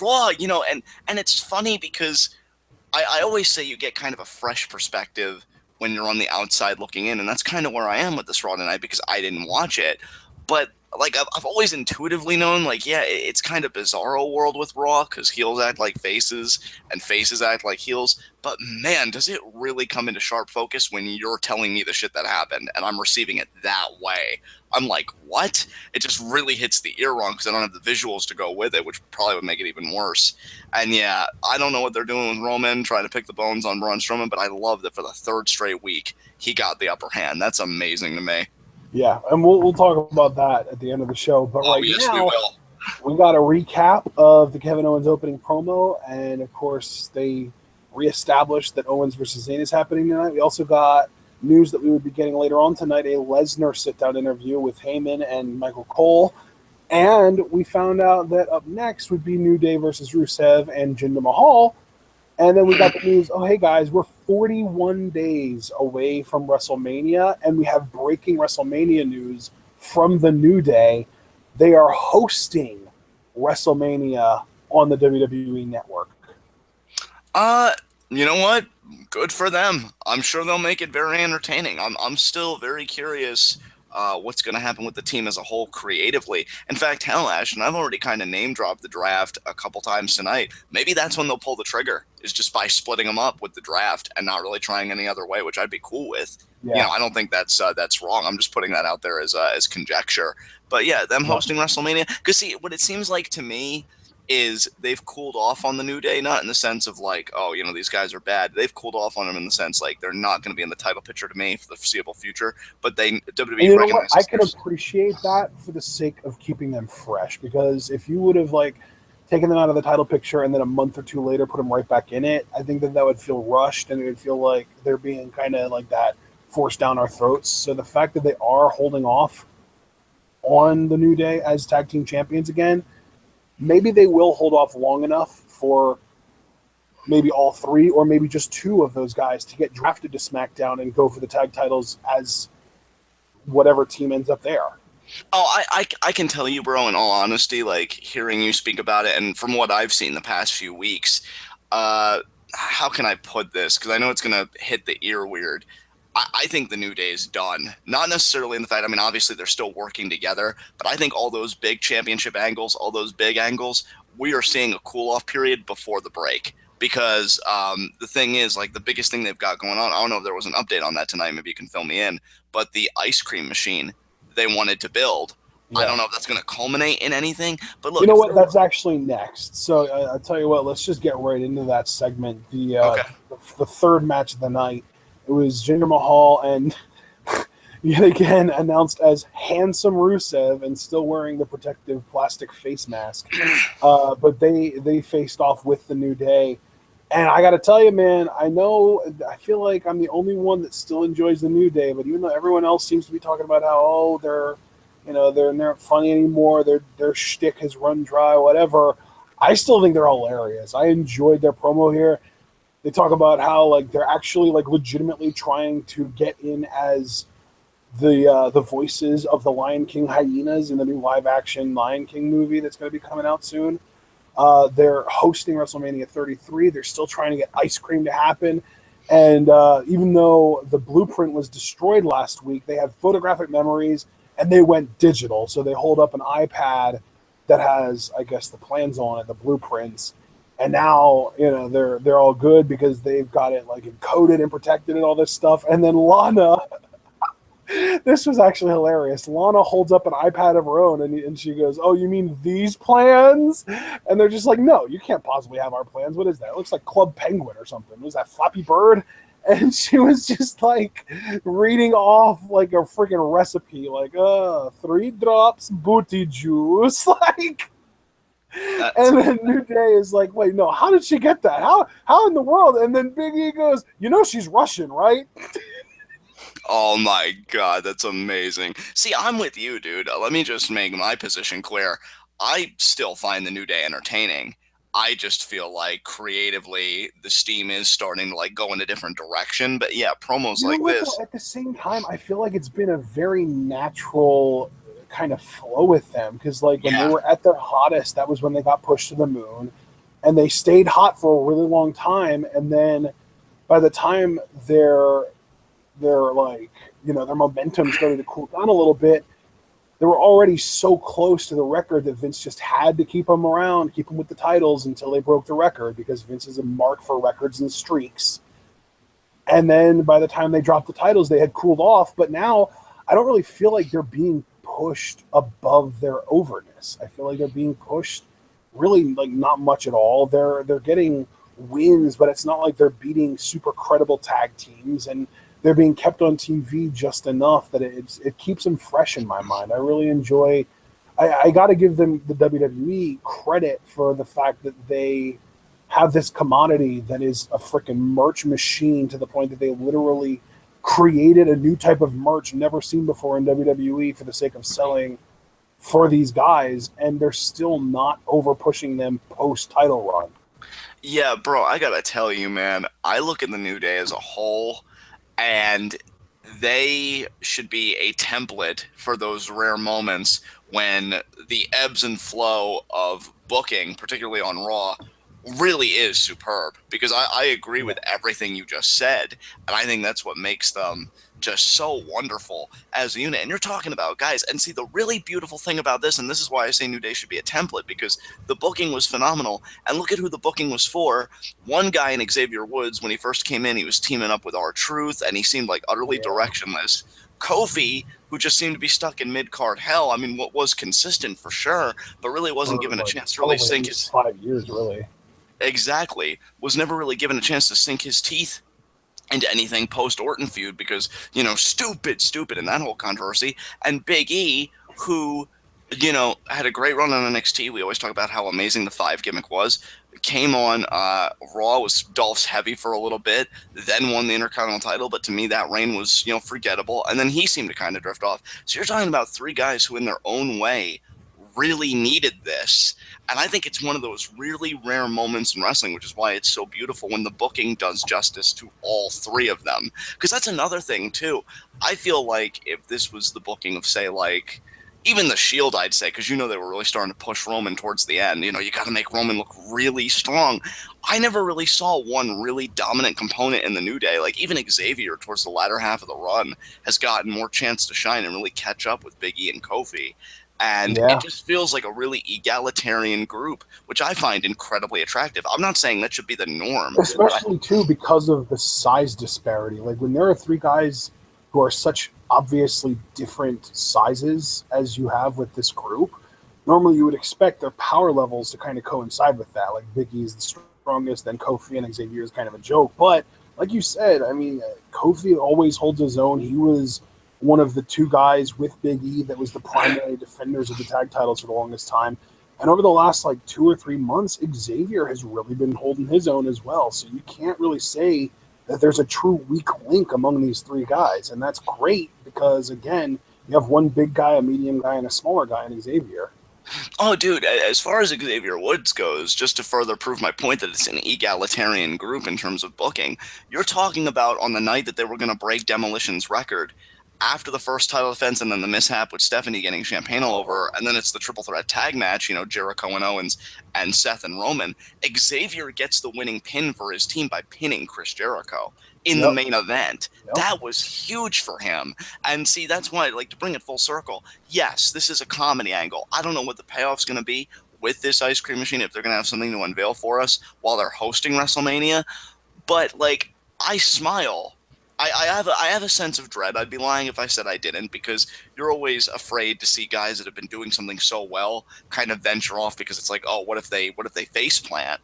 Raw, you know, and it's funny because I always say you get kind of a fresh perspective when you're on the outside looking in, and that's kind of where I am with this Raw tonight, because I didn't watch it. But, like, I've always intuitively known, like, yeah, it's kind of bizarro world with Raw, because heels act like faces, and faces act like heels. But, man, does it really come into sharp focus when you're telling me the shit that happened, and I'm receiving it that way. I'm like, what? It just really hits the ear wrong, because I don't have the visuals to go with it, which probably would make it even worse. And, yeah, I don't know what they're doing with Roman, trying to pick the bones on Braun Strowman, but I love that for the third straight week, he got the upper hand. That's amazing to me. Yeah, and we'll talk about that at the end of the show. But yes, now, we got a recap of the Kevin Owens opening promo, and of course, they reestablished that Owens versus Zayn is happening tonight. We also got news that we would be getting later on tonight, a Lesnar sit-down interview with Heyman and Michael Cole. And we found out that up next would be New Day versus Rusev and Jinder Mahal. And then we got the news, oh, hey, guys, we're 41 days away from WrestleMania, and we have breaking WrestleMania news from the New Day. They are hosting WrestleMania on the WWE Network. You know what? Good for them. I'm sure they'll make it very entertaining. I'm still very curious what's going to happen with the team as a whole creatively. In fact, hell, Ash, and I've already kind of name dropped the draft a couple times tonight. Maybe that's when they'll pull the trigger, is just by splitting them up with the draft and not really trying any other way, which I'd be cool with. Yeah. You know, I don't think that's wrong. I'm just putting that out there as conjecture. But yeah, them hosting WrestleMania. Because see, what it seems like to me is they've cooled off on the New Day, not in the sense of like, oh, you know, these guys are bad. They've cooled off on them in the sense like they're not going to be in the title picture to me for the foreseeable future. But WWE recognizes. I can appreciate that for the sake of keeping them fresh, because if you would have like taken them out of the title picture and then a month or two later put them right back in it, I think that would feel rushed and it would feel like they're being kind of like that forced down our throats. So the fact that they are holding off on the New Day as tag team champions again, maybe they will hold off long enough for maybe all three or maybe just two of those guys to get drafted to SmackDown and go for the tag titles as whatever team ends up there. Oh, I can tell you, bro, in all honesty, like hearing you speak about it and from what I've seen the past few weeks, how can I put this? Because I know it's going to hit the ear weird. I think the New Day is done. Not necessarily in the fact, I mean, obviously they're still working together, but I think all those big championship angles, all those big angles, we are seeing a cool-off period before the break. Because the thing is, like, the biggest thing they've got going on, I don't know if there was an update on that tonight, maybe you can fill me in, but the ice cream machine they wanted to build, yeah. I don't know if that's going to culminate in anything, but look. You know what? That's actually next. So I'll tell you what, let's just get right into that segment. The third match of the night. It was Jinder Mahal and yet again announced as handsome Rusev and still wearing the protective plastic face mask. But they faced off with the New Day. And I got to tell you, man, I feel like I'm the only one that still enjoys the New Day. But even though everyone else seems to be talking about how, they're not funny anymore, their shtick has run dry, whatever, I still think they're hilarious. I enjoyed their promo here. They talk about how like they're actually like legitimately trying to get in as the voices of the Lion King hyenas in the new live action Lion King movie that's going to be coming out soon. They're hosting WrestleMania 33. They're still trying to get ice cream to happen. And even though the blueprint was destroyed last week, they have photographic memories and they went digital. So they hold up an iPad that has, I guess, the plans on it, the blueprints. And now, they're all good because they've got it like encoded and protected and all this stuff. And then Lana, this was actually hilarious. Lana holds up an iPad of her own and she goes, "Oh, you mean these plans?" And they're just like, "No, you can't possibly have our plans. What is that? It looks like Club Penguin or something. Was that Flappy Bird?" And she was just like reading off like a freaking recipe, like 3 drops booty juice, like. And then New Day is like, "Wait, no, how did she get that? How in the world?" And then Big E goes, "She's Russian, right?" Oh my God, that's amazing. See, I'm with you, dude. Let me just make my position clear. I still find the New Day entertaining. I just feel like creatively the steam is starting to like go in a different direction. But yeah, promos like this. At the same time, I feel like it's been a very natural kind of flow with them because like when they were at their hottest, that was when they got pushed to the moon and they stayed hot for a really long time. And then by the time their like, their momentum started to cool down a little bit, they were already so close to the record that Vince just had to keep them around, keep them with the titles until they broke the record because Vince is a mark for records and streaks. And then by the time they dropped the titles, they had cooled off. But now I don't really feel like they're being pushed above their overness. I feel like they're being pushed really like not much at all. They're getting wins, but it's not like they're beating super credible tag teams, and they're being kept on TV just enough that it keeps them fresh in my mind. I really enjoy. I got to give them the WWE credit for the fact that they have this commodity that is a freaking merch machine to the point that they literally created a new type of merch never seen before in WWE for the sake of selling for these guys, and they're still not over pushing them post title run. Yeah, bro, I gotta tell you, man, I look at the New Day as a whole, and they should be a template for those rare moments when the ebbs and flow of booking, particularly on Raw, really is superb, because I agree with everything you just said, and I think that's what makes them just so wonderful as a unit. And you're talking about guys, and see, the really beautiful thing about this, and this is why I say New Day should be a template, because the booking was phenomenal. And look at who the booking was for. One guy in Xavier Woods, when he first came in, he was teaming up with R-Truth, and he seemed like utterly directionless. Kofi, who just seemed to be stuck in mid-card hell. I mean, what was consistent for sure, but really wasn't given a chance to really sink his 5 years, really. Exactly. Was never really given a chance to sink his teeth into anything post Orton feud because, stupid in that whole controversy. And Big E, who, had a great run on NXT. We always talk about how amazing the 5 gimmick was. Came on Raw, was Dolph's heavy for a little bit, then won the Intercontinental title. But to me, that reign was, forgettable. And then he seemed to kind of drift off. So you're talking about 3 guys who, in their own way, really needed this. And I think it's one of those really rare moments in wrestling, which is why it's so beautiful when the booking does justice to all 3 of them. Because that's another thing, too. I feel like if this was the booking of, say, like, even the Shield, I'd say, because they were really starting to push Roman towards the end. You got to make Roman look really strong. I never really saw one really dominant component in the New Day. Like, even Xavier, towards the latter half of the run, has gotten more chance to shine and really catch up with Big E and Kofi. And it just feels like a really egalitarian group, which I find incredibly attractive. I'm not saying that should be the norm. Especially, too, because of the size disparity. Like, when there are 3 guys who are such obviously different sizes as you have with this group, normally you would expect their power levels to kind of coincide with that. Like, Big E is the strongest, then Kofi and Xavier is kind of a joke. But, like you said, I mean, Kofi always holds his own. He was one of the 2 guys with Big E that was the primary defenders of the tag titles for the longest time. And over the last 2 or 3 months, Xavier has really been holding his own as well. So you can't really say that there's a true weak link among these 3 guys. And that's great because, again, you have one big guy, a medium guy, and a smaller guy in Xavier. Oh, dude, as far as Xavier Woods goes, just to further prove my point that it's an egalitarian group in terms of booking, you're talking about on the night that they were going to break Demolition's record, after the first title defense and then the mishap with Stephanie getting Champagne all over, and then it's the triple threat tag match, Jericho and Owens and Seth and Roman. Xavier gets the winning pin for his team by pinning Chris Jericho in the main event. That was huge for him. And see, that's why, to bring it full circle, yes, this is a comedy angle. I don't know what the payoff's going to be with this ice cream machine, if they're going to have something to unveil for us while they're hosting WrestleMania. But, I smile. I have a sense of dread. I'd be lying if I said I didn't, because you're always afraid to see guys that have been doing something so well kind of venture off, because it's like, oh, what if they face plant?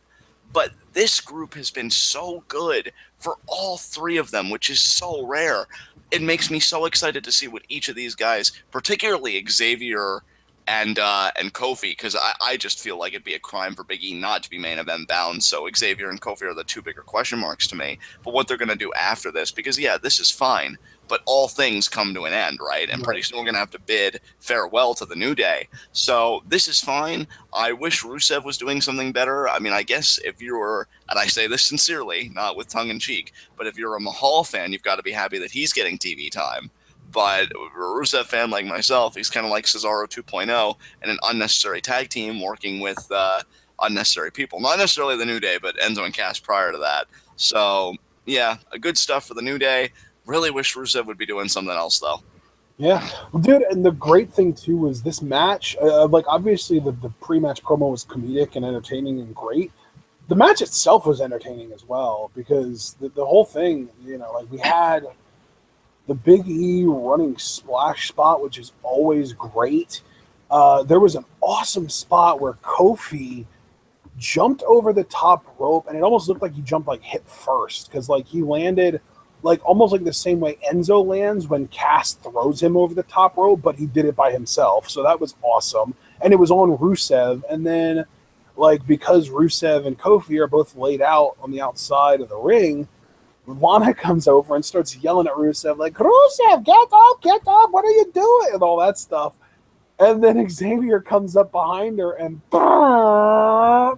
But this group has been so good for all 3 of them, which is so rare. It makes me so excited to see what each of these guys, particularly Xavier and Kofi, because I just feel like it'd be a crime for Big E not to be main event bound. So Xavier and Kofi are the 2 bigger question marks to me. But what they're going to do after this, because this is fine, but all things come to an end, right? And pretty soon we're going to have to bid farewell to the New Day. So this is fine. I wish Rusev was doing something better. I mean, I guess if you're, and I say this sincerely, not with tongue in cheek, but if you're a Mahal fan, you've got to be happy that he's getting TV time. But a Rusev fan like myself, he's kind of like Cesaro 2.0 and an unnecessary tag team working with unnecessary people. Not necessarily the New Day, but Enzo and Cass prior to that. So, yeah, a good stuff for the New Day. Really wish Rusev would be doing something else, though. Yeah. Well, dude, and the great thing, too, was this match, obviously the pre-match promo was comedic and entertaining and great. The match itself was entertaining as well, because the whole thing, we had the Big E running splash spot, which is always great. There was an awesome spot where Kofi jumped over the top rope, and it almost looked like he jumped hit first, because he landed almost the same way Enzo lands when Cass throws him over the top rope, but he did it by himself. So that was awesome. And it was on Rusev. And then because Rusev and Kofi are both laid out on the outside of the ring, Lana comes over and starts yelling at Rusev, Rusev, get up, what are you doing? And all that stuff. And then Xavier comes up behind her and blows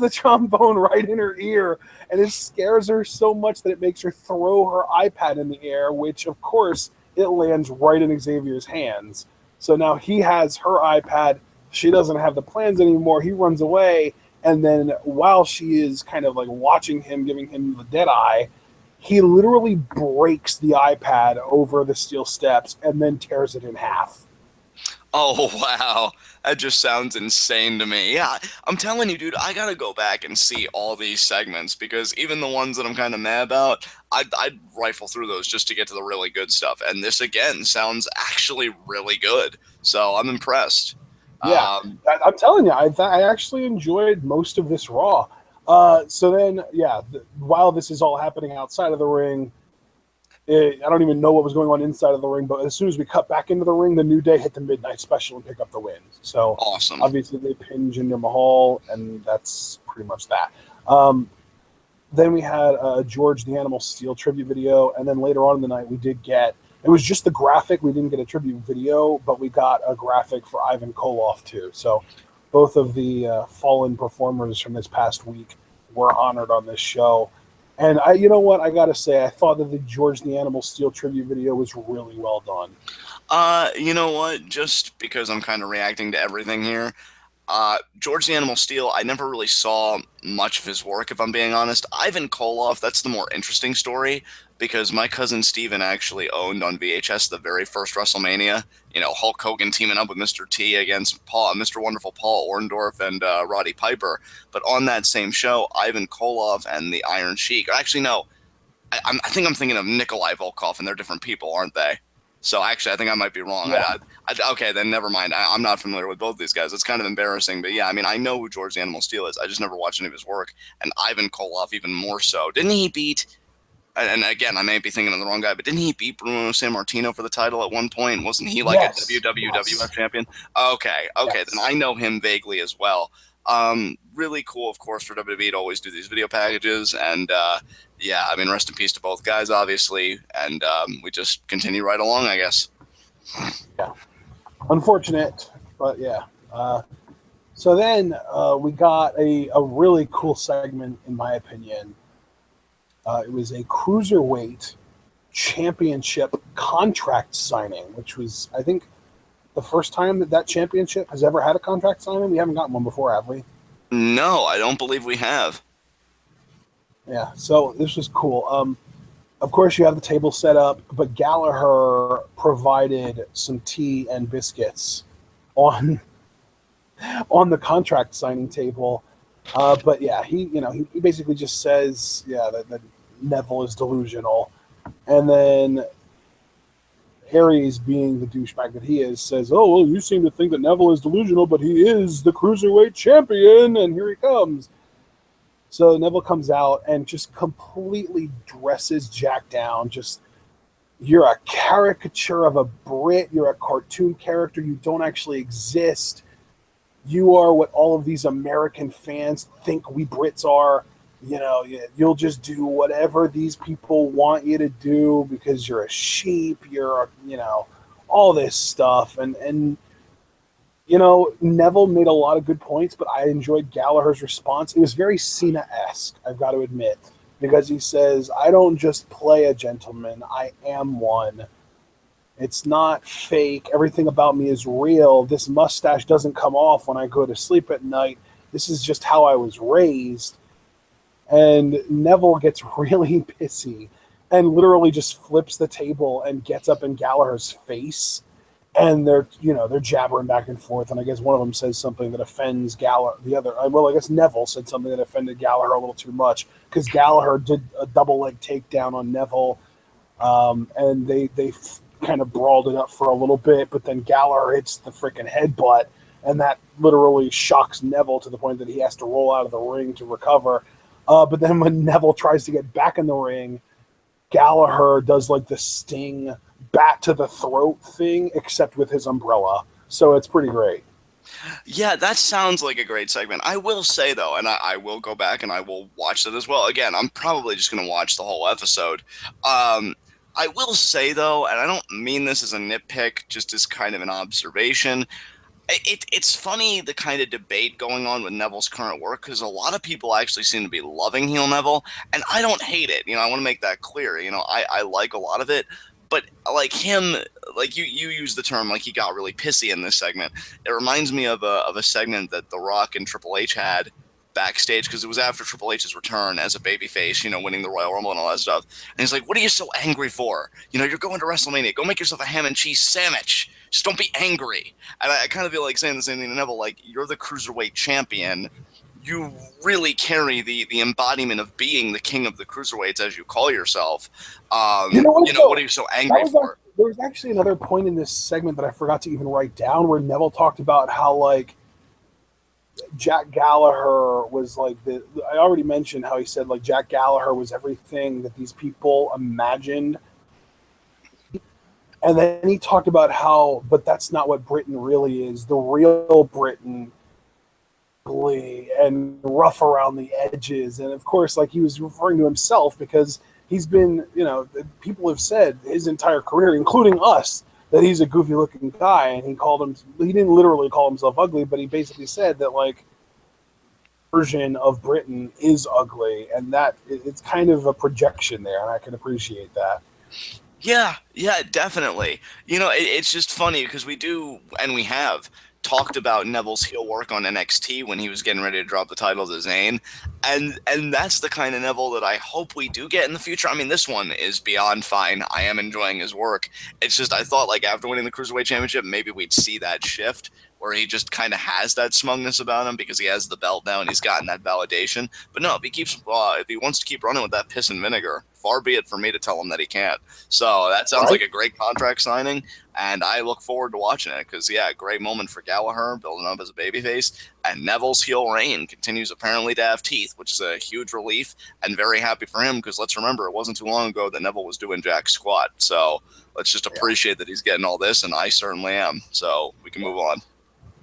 the trombone right in her ear. And it scares her so much that it makes her throw her iPad in the air, which, of course, it lands right in Xavier's hands. So now he has her iPad. She doesn't have the plans anymore. He runs away. And then while she is kind of like watching him, giving him the dead eye, he literally breaks the iPad over the steel steps and then tears it in half. Oh, wow. That just sounds insane to me. Yeah, I'm telling you, dude, I gotta go back and see all these segments because even the ones that I'm kind of mad about, I'd rifle through those just to get to the really good stuff. And this, again, sounds actually really good. So I'm impressed. Yeah, I'm telling you, I actually enjoyed most of this Raw. So then, yeah, while this is all happening outside of the ring, I don't even know what was going on inside of the ring, but as soon as we cut back into the ring, the New Day hit the Midnight Special and pick up the win. So Awesome. obviously they pin Jinder Mahal, and that's pretty much that. Then we had George the Animal Steel tribute video, and then later on in the night we did get, it was just the graphic. We didn't get a tribute video, but we got a graphic for Ivan Koloff too. So both of the fallen performers from this past week were honored on this show. And you know what, I gotta say, I thought that the George the Animal Steel tribute video was really well done. You know what? Just because I'm kind of reacting to everything here, George the Animal Steel, I never really saw much of his work, if I'm being honest. Ivan Koloff, that's the more interesting story because my cousin Steven actually owned on VHS the very first WrestleMania. You know, Hulk Hogan teaming up with Mr. T against Mr. Wonderful Paul Orndorff and Roddy Piper. But on that same show, Ivan Koloff and the Iron Sheik. Actually, no, I think I'm thinking of Nikolai Volkov, and they're different people, aren't they? So actually, I think I might be wrong. Yeah. Okay, then never mind. I'm not familiar with both these guys. It's kind of embarrassing, but yeah, I mean, I know who George the Animal Steel is. I just never watched any of his work, and Ivan Koloff even more so. Didn't he beat? And again, I may be thinking of the wrong guy, but didn't he beat Bruno Sammartino for the title at one point? Wasn't he like Yes, a WWF yes. champion? Okay, Yes. then I know him vaguely as well. Really cool, of course, for WWE to always do these video packages, and yeah, I mean, rest in peace to both guys, obviously, and we just continue right along, I guess. Yeah. Unfortunate, but yeah. So then we got a really cool segment, in my opinion. It was a cruiserweight championship contract signing, which was, I think, the first time that championship has ever had a contract signing. We haven't gotten one before, have we? No, I don't believe we have. Yeah, so this was cool. Of course, you have the table set up, but Gallagher provided some tea and biscuits on on the contract signing table. But yeah, he basically just says, yeah, that Neville is delusional, and then Aries, being the douchebag that he is, says, "Oh well, you seem to think that Neville is delusional, but he is the cruiserweight champion, and here he comes." So Neville comes out and just completely dresses Jack down. Just, you're a caricature of a Brit. You're a cartoon character. You don't actually exist. You are what all of these American fans think we Brits are. You know, you'll just do whatever these people want you to do because you're a sheep. All this stuff. And Neville made a lot of good points, but I enjoyed Gallagher's response. It was very Cena-esque, I've got to admit, because he says, I don't just play a gentleman, I am one. It's not fake. Everything about me is real. This mustache doesn't come off when I go to sleep at night. This is just how I was raised. And Neville gets really pissy and literally just flips the table and gets up in Gallagher's face. And they're jabbering back and forth. And I guess one of them says something that offends Gallagher. I guess Neville said something that offended Gallagher a little too much because Gallagher did a double leg takedown on Neville. And they kind of brawled it up for a little bit, but then Gallagher hits the freaking headbutt, and that literally shocks Neville to the point that he has to roll out of the ring to recover. But then when Neville tries to get back in the ring, Gallagher does like the Sting bat to the throat thing, except with his umbrella. So it's pretty great. Yeah, that sounds like a great segment. I will say, though, and I will go back and I will watch it as well. Again, I'm probably just going to watch the whole episode. I will say, though, and I don't mean this as a nitpick, just as kind of an observation, it's funny the kind of debate going on with Neville's current work because a lot of people actually seem to be loving heel Neville, and I don't hate it. I want to make that clear. I like a lot of it, but like him, like you use the term like he got really pissy in this segment. It reminds me of a segment that The Rock and Triple H had backstage because it was after Triple H's return as a babyface, winning the Royal Rumble and all that stuff. And he's like, "What are you so angry for? You're going to WrestleMania. Go make yourself a ham and cheese sandwich. Just don't be angry." And I kind of feel like saying the same thing to Neville, like, you're the Cruiserweight champion. You really carry the embodiment of being the king of the Cruiserweights, as you call yourself. What are you so angry for? There was actually another point in this segment that I forgot to even write down where Neville talked about how, like, Jack Gallagher was like I already mentioned how he said, like, Jack Gallagher was everything that these people imagined. And then he talked about how, but that's not what Britain really is. The real Britain, and rough around the edges. And of course, like, he was referring to himself because he's been, people have said his entire career, including us, that he's a goofy looking guy. And he didn't literally call himself ugly, but he basically said that, like, version of Britain is ugly, and that it's kind of a projection there, and I can appreciate that. Yeah, definitely. It's just funny because we do, and we have talked about Neville's heel work on NXT when he was getting ready to drop the title to Zayn, and that's the kind of Neville that I hope we do get in the future. I mean, this one is beyond fine. I am enjoying his work. It's just I thought, like, after winning the Cruiserweight Championship, maybe we'd see that shift where he just kind of has that smugness about him because he has the belt now and he's gotten that validation. But no, if he wants to keep running with that piss and vinegar, far be it for me to tell him that he can't. So that sounds like a great contract signing, and I look forward to watching it because, yeah, great moment for Gallagher, building up as a babyface, and Neville's heel reign continues apparently to have teeth, which is a huge relief, and very happy for him because let's remember, it wasn't too long ago that Neville was doing jack squat. So let's just appreciate that he's getting all this, and I certainly am. So we can move on.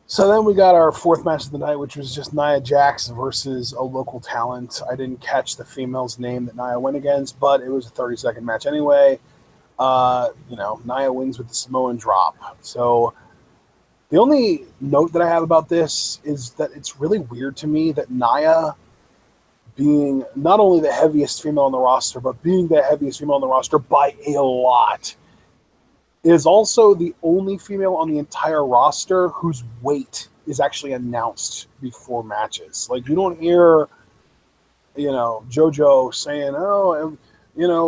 So then we got our fourth match of the night, which was just Nia Jax versus a local talent. I didn't catch the female's name that Nia went against, but it was a 30-second match anyway. Nia wins with the Samoan drop. So the only note that I have about this is that it's really weird to me that Nia, being not only the heaviest female on the roster, but being the heaviest female on the roster by a lot, is also the only female on the entire roster whose weight is actually announced before matches. Like, you don't hear, JoJo saying,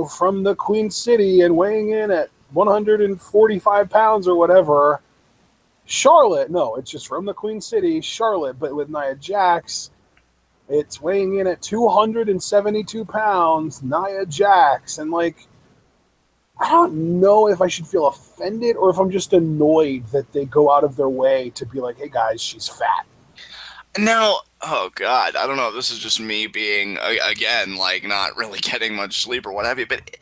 from the Queen City and weighing in at 145 pounds or whatever. Charlotte, no, it's just from the Queen City, Charlotte. But with Nia Jax, it's weighing in at 272 pounds, Nia Jax. And, like, I don't know if I should feel offended or if I'm just annoyed that they go out of their way to be like, hey, guys, she's fat. Now, oh, God, I don't know if this is just me being, again, like, not really getting much sleep or what have you, but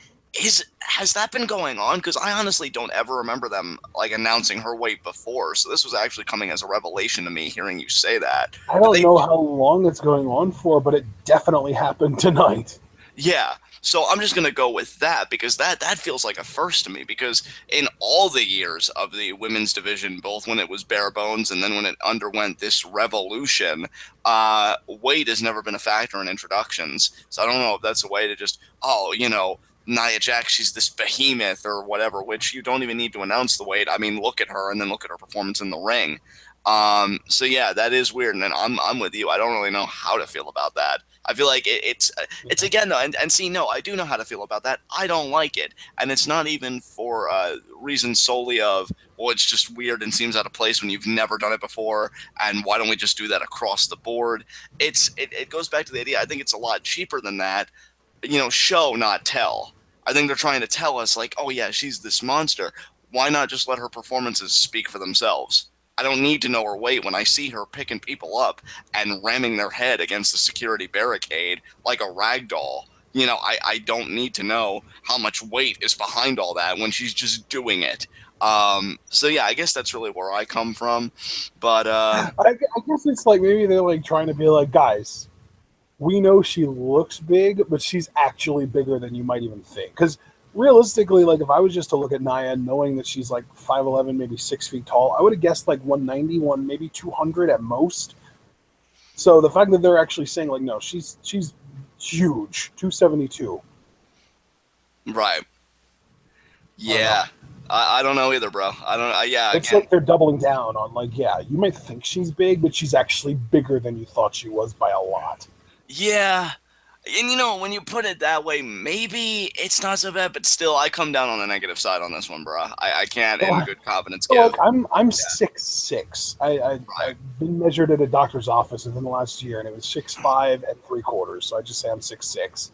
has that been going on? Because I honestly don't ever remember them, like, announcing her weight before, so this was actually coming as a revelation to me, hearing you say that. I don't know how long it's going on for, but it definitely happened tonight. Yeah. So I'm just going to go with that because that feels like a first to me because in all the years of the women's division, both when it was bare bones and then when it underwent this revolution, weight has never been a factor in introductions. So I don't know if that's a way to just, Nia Jax, she's this behemoth or whatever, which you don't even need to announce the weight. I mean, look at her and then look at her performance in the ring. So yeah, that is weird. And I'm with you. I don't really know how to feel about that. I feel like it's again though, and see, no, I do know how to feel about that. I don't like it, and it's not even for reasons solely of, well, it's just weird and seems out of place when you've never done it before, and why don't we just do that across the board? It goes back to the idea. I think it's a lot cheaper than that. Show not tell. I think they're trying to tell us like, oh yeah, she's this monster. Why not just let her performances speak for themselves? I don't need to know her weight when I see her picking people up and ramming their head against the security barricade like a rag doll. I don't need to know how much weight is behind all that when she's just doing it. So yeah, I guess that's really where I come from. But I guess it's like maybe they're like trying to be like, guys, we know she looks big, but she's actually bigger than you might even think. Because realistically, like if I was just to look at Nia, knowing that she's like 5'11", maybe 6 feet tall, I would have guessed like 190, maybe 200 at most. So the fact that they're actually saying like, no, she's huge, 272. Right. Yeah. I don't know either, bro. I don't. Yeah, It's again. like they're doubling down on like, yeah, you might think she's big, but she's actually bigger than you thought she was by a lot. Yeah. And when you put it that way, maybe it's not so bad, but still, I come down on the negative side on this one, bro. I can't, in good confidence, So give. like I'm Yeah, 6'6". right. I've been measured at a doctor's office within the last year, and it was 6'5 3/4". So I just say I'm 6'6",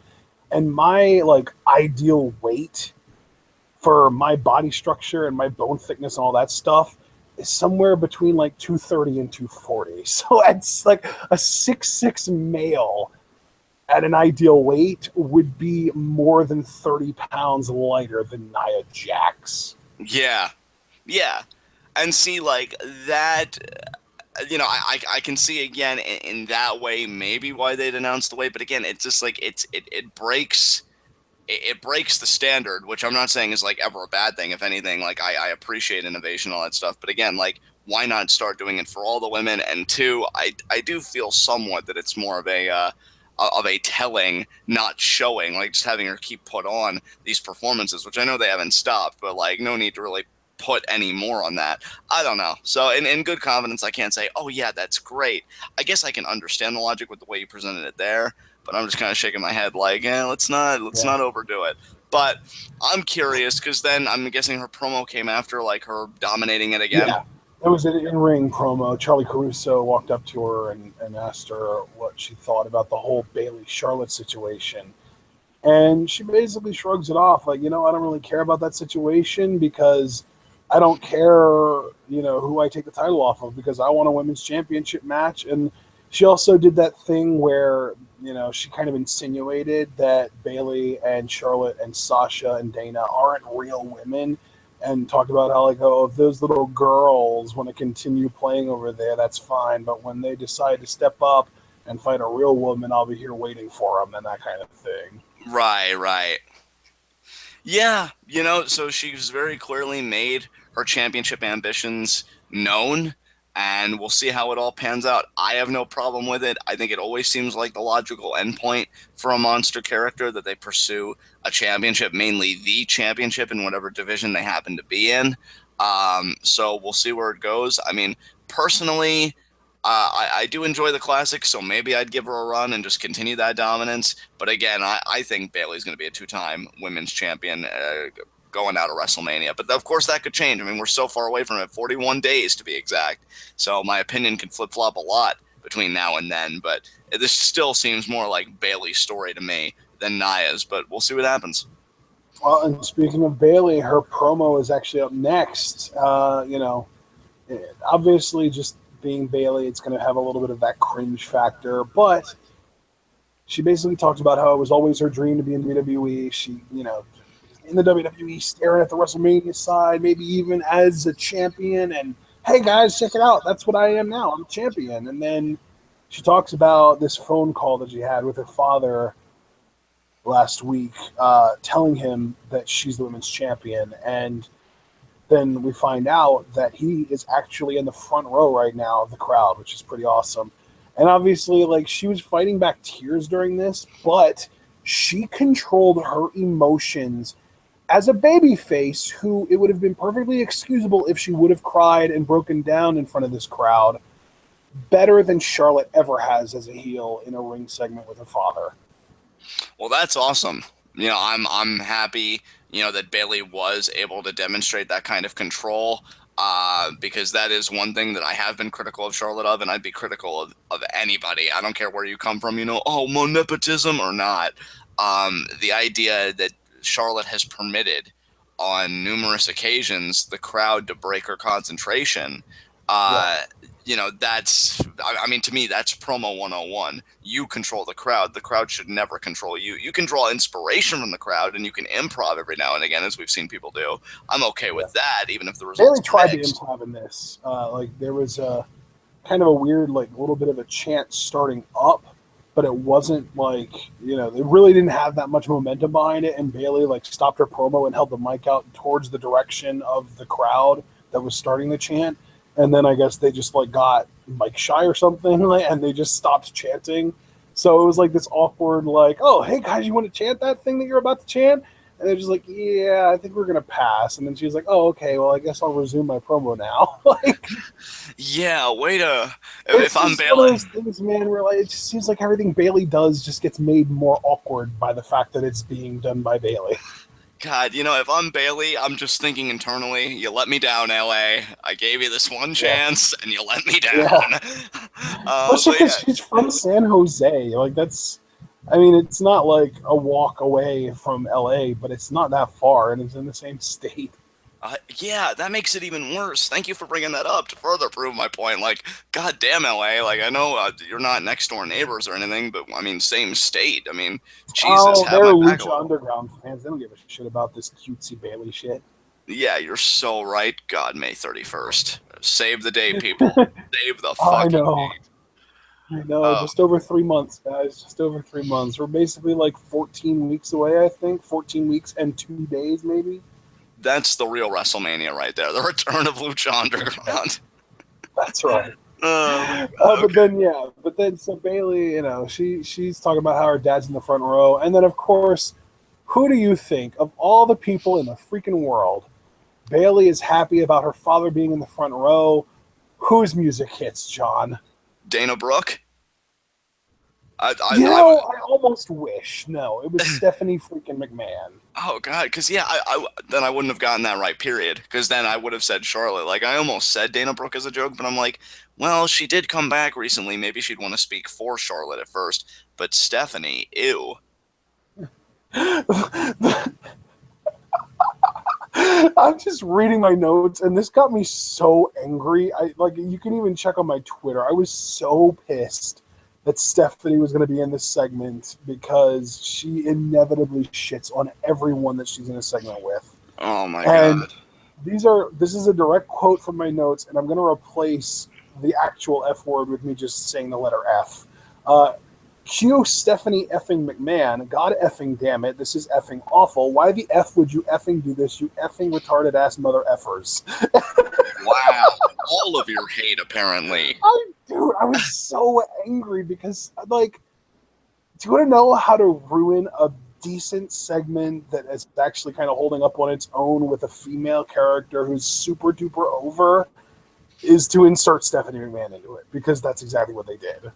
and my like ideal weight for my body structure and my bone thickness and all that stuff is somewhere between like 230 and 240. So it's like a 6'6" male at an ideal weight would be more than 30 pounds lighter than Nia Jax. Yeah, yeah. And see, like that, I can see again in that way maybe why they'd announced the way, but again, it's just like it breaks it breaks the standard, which I'm not saying is like ever a bad thing. If anything, like I appreciate innovation, all that stuff. But again, like why not start doing it for all the women? And two, I do feel somewhat that it's more of a telling, not showing, like just having her keep put on these performances, which I know they haven't stopped, but like no need to really put any more on that. I don't know. So in good confidence, I can't say, oh yeah, that's great. I guess I can understand the logic with the way you presented it there, but I'm just kind of shaking my head like, let's Yeah. not overdo it. But I'm curious because then I'm guessing her promo came after like her dominating it again. Yeah. It was an in-ring promo. Charlie Caruso walked up to her and asked her what she thought about the whole Bailey Charlotte situation. And she basically shrugs it off, like, I don't really care about that situation because I don't care, who I take the title off of because I want a women's championship match. And she also did that thing where, she kind of insinuated that Bailey and Charlotte and Sasha and Dana aren't real women and talked about how, like, oh, if those little girls want to continue playing over there, that's fine. But when they decide to step up and fight a real woman, I'll be here waiting for them and that kind of thing. Right, right. Yeah, so she's very clearly made her championship ambitions known, and we'll see how it all pans out. I have no problem with it. I think it always seems like the logical endpoint for a monster character that they pursue a championship, mainly the championship in whatever division they happen to be in. So we'll see where it goes. I mean, personally, I do enjoy the classics, so maybe I'd give her a run and just continue that dominance. But again, I think Bailey's going to be a two-time women's champion going out of WrestleMania. But of course, that could change. I mean, we're so far away from it, 41 days to be exact. So my opinion can flip-flop a lot between now and then. But this still seems more like Bailey's story to me than Nia's. But we'll see what happens. Well, and speaking of Bailey, her promo is actually up next. Obviously, just being Bailey, it's going to have a little bit of that cringe factor, but she basically talks about how it was always her dream to be in WWE. She, in the WWE, staring at the WrestleMania side, maybe even as a champion. And hey, guys, check it out. That's what I am now. I'm a champion. And then she talks about this phone call that she had with her father last week, telling him that she's the women's champion. And then we find out that he is actually in the front row right now of the crowd, which is pretty awesome. And obviously, like, she was fighting back tears during this, but she controlled her emotions as a baby face who it would have been perfectly excusable if she would have cried and broken down in front of this crowd better than Charlotte ever has as a heel in a ring segment with her father. Well, that's awesome. I'm happy, that Bailey was able to demonstrate that kind of control, because that is one thing that I have been critical of Charlotte of, and I'd be critical of anybody. I don't care where you come from, more nepotism or not. The idea that Charlotte has permitted on numerous occasions the crowd to break her concentration, Yeah. I mean, to me, that's promo 101. You control the crowd. The crowd should never control you. You can draw inspiration from the crowd, and you can improv every now and again, as we've seen people do. I'm okay with that, even if the results Bailey tried are to mixed. improv in this. Like, there was a kind of a weird, like, little bit of a chant starting up, but it wasn't like, they really didn't have that much momentum behind it. And Bailey, like, stopped her promo and held the mic out towards the direction of the crowd that was starting the chant. And then I guess they just, like, got mic shy or something, like, and they just stopped chanting. So it was like this awkward, like, oh, hey guys, you want to chant that thing that you're about to chant? And they're just like, yeah, I think we're going to pass. And then she's like, oh, okay, well, I guess I'll resume my promo now. Like, Yeah, wait a. it's If I'm just one of Bailey, those things, man, where like, it just seems like everything Bailey does just gets made more awkward by the fact that it's being done by Bailey. God, if I'm Bailey, I'm just thinking internally, you let me down, LA. I gave you this one Yeah. chance, and you let me down. Yeah. Especially But because yeah, she's from San Jose. Like, that's, I mean, it's not like a walk away from LA, but it's not that far, and it's in the same state. yeah, that makes it even worse. Thank you for bringing that up to further prove my point. Like, God damn, LA. Like, I know you're not next door neighbors or anything, but I mean, same state. I mean, Jesus, Oh, have they're my back a Lucha little. Underground fans. They don't give a shit about this cutesy Bailey shit. Yeah, you're so right. God, May 31st. Save the day, people. Save the I fucking know. day. I know. Uh, Just over 3 months, guys. Just over 3 months. We're basically like 14 weeks away, I think. 14 weeks and 2 days, maybe. that's the real WrestleMania right there. The return of Lucha Yeah, Underground. that's right. Oh my God. But Okay. then, yeah. But then, so Bailey, she's talking about how her dad's in the front row. And then, of course, who do you think, of all the people in the freaking world, Bailey is happy about her father being in the front row? Whose music hits, John? Dana Brooke. I almost wish. No, it was Stephanie freaking McMahon. Oh God, because yeah, then I wouldn't have gotten that right. Period. Because then I would have said Charlotte. Like I almost said Dana Brooke as a joke, but I'm like, well, she did come back recently. Maybe she'd want to speak for Charlotte at first. But Stephanie, ew. I'm just reading my notes, and this got me so angry. I like you can even check on my Twitter. I was so pissed that Stephanie was going to be in this segment because she inevitably shits on everyone that she's in a segment with. Oh my And God. this is a direct quote from my notes, and I'm going to replace the actual F word with me just saying the letter F. Cue Stephanie effing McMahon. God effing damn it. This is effing awful. Why the F would you effing do this, you effing retarded ass mother effers? Wow. All of your hate, apparently. Dude, I was so angry because, like, do you want to know how to ruin a decent segment that is actually kind of holding up on its own with a female character who's super duper over? Is to insert Stephanie McMahon into it, because that's exactly what they did.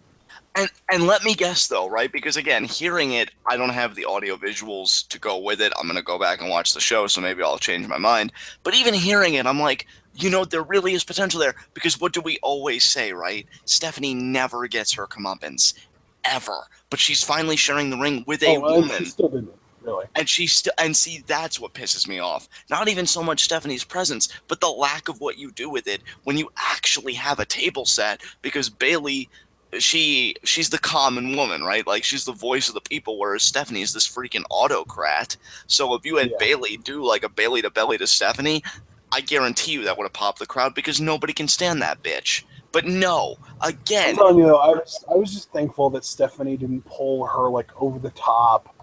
And let me guess though, right? Because again, hearing it, I don't have the audio visuals to go with it. I'm gonna go back and watch the show, so maybe I'll change my mind. But even hearing it, I'm like, there really is potential there. Because what do we always say, right? Stephanie never gets her comeuppance, ever. But she's finally sharing the ring with a And woman. she still didn't, really. And see, that's what pisses me off. Not even so much Stephanie's presence, but the lack of what you do with it when you actually have a table set. Because Bailey, she's the common woman, right? Like she's the voice of the people, whereas Stephanie's this freaking autocrat. So if you had Yeah. Bailey do like a Bailey to belly to Stephanie, I guarantee you that would have popped the crowd because nobody can stand that bitch. But no, I'm again, telling you, though, I was just thankful that Stephanie didn't pull her like over the top.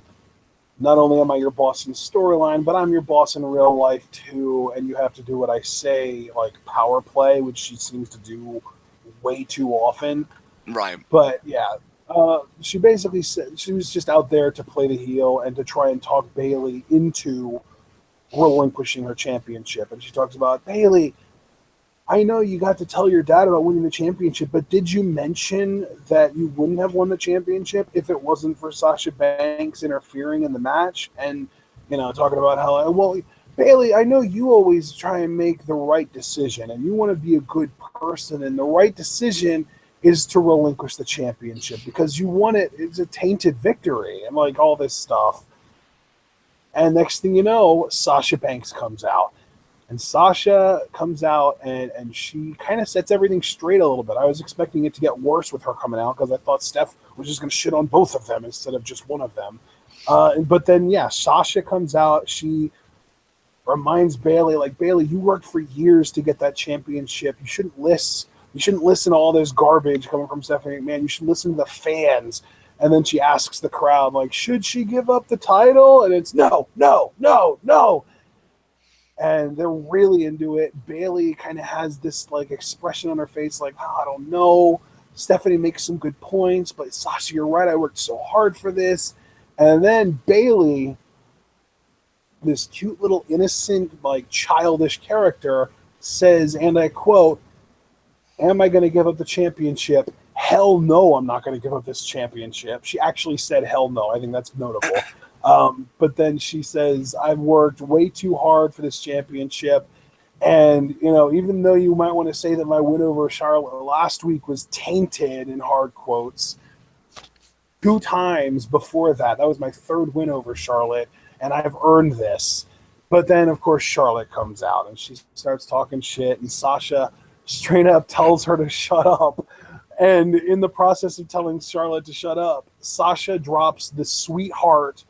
Not only am I your boss in storyline, but I'm your boss in real life too, and you have to do what I say, like power play, which she seems to do way too often. right. But yeah, she basically said she was just out there to play the heel and to try and talk Bailey into relinquishing her championship. And she talks about Bailey. I know you got to tell your dad about winning the championship, but did you mention that you wouldn't have won the championship if it wasn't for Sasha Banks interfering in the match? And, talking about how, well, Bailey, I know you always try and make the right decision and you want to be a good person, and the right decision is to relinquish the championship because you won it. It's a tainted victory and like all this stuff. And next thing you know, Sasha Banks comes out. And Sasha comes out and she kind of sets everything straight a little bit. I was expecting it to get worse with her coming out because I thought Steph was just going to shit on both of them instead of just one of them. But then, yeah, Sasha comes out. She reminds Bailey, like, Bailey, you worked for years to get that championship. You shouldn't listen. You shouldn't listen to all this garbage coming from Stephanie McMahon. You should listen to the fans. And then she asks the crowd, like, should she give up the title? And it's no, no, no, no. And they're really into it. Bailey kind of has this like expression on her face, like, oh, I don't know. Stephanie makes some good points, but Sasha, you're right. I worked so hard for this. And then Bailey this cute little innocent, like childish character says, and I quote, "Am I going to give up the championship? Hell no, I'm not going to give up this championship." She actually said hell no. I think that's notable. But then she says, "I've worked way too hard for this championship. And, you know, even though you might want to say that my win over Charlotte last week was tainted," in hard quotes, 2 times before that was my 3rd win over Charlotte, and I've earned this. But then, of course, Charlotte comes out and she starts talking shit, and Sasha straight up tells her to shut up. And in the process of telling Charlotte to shut up, Sasha drops the sweetheart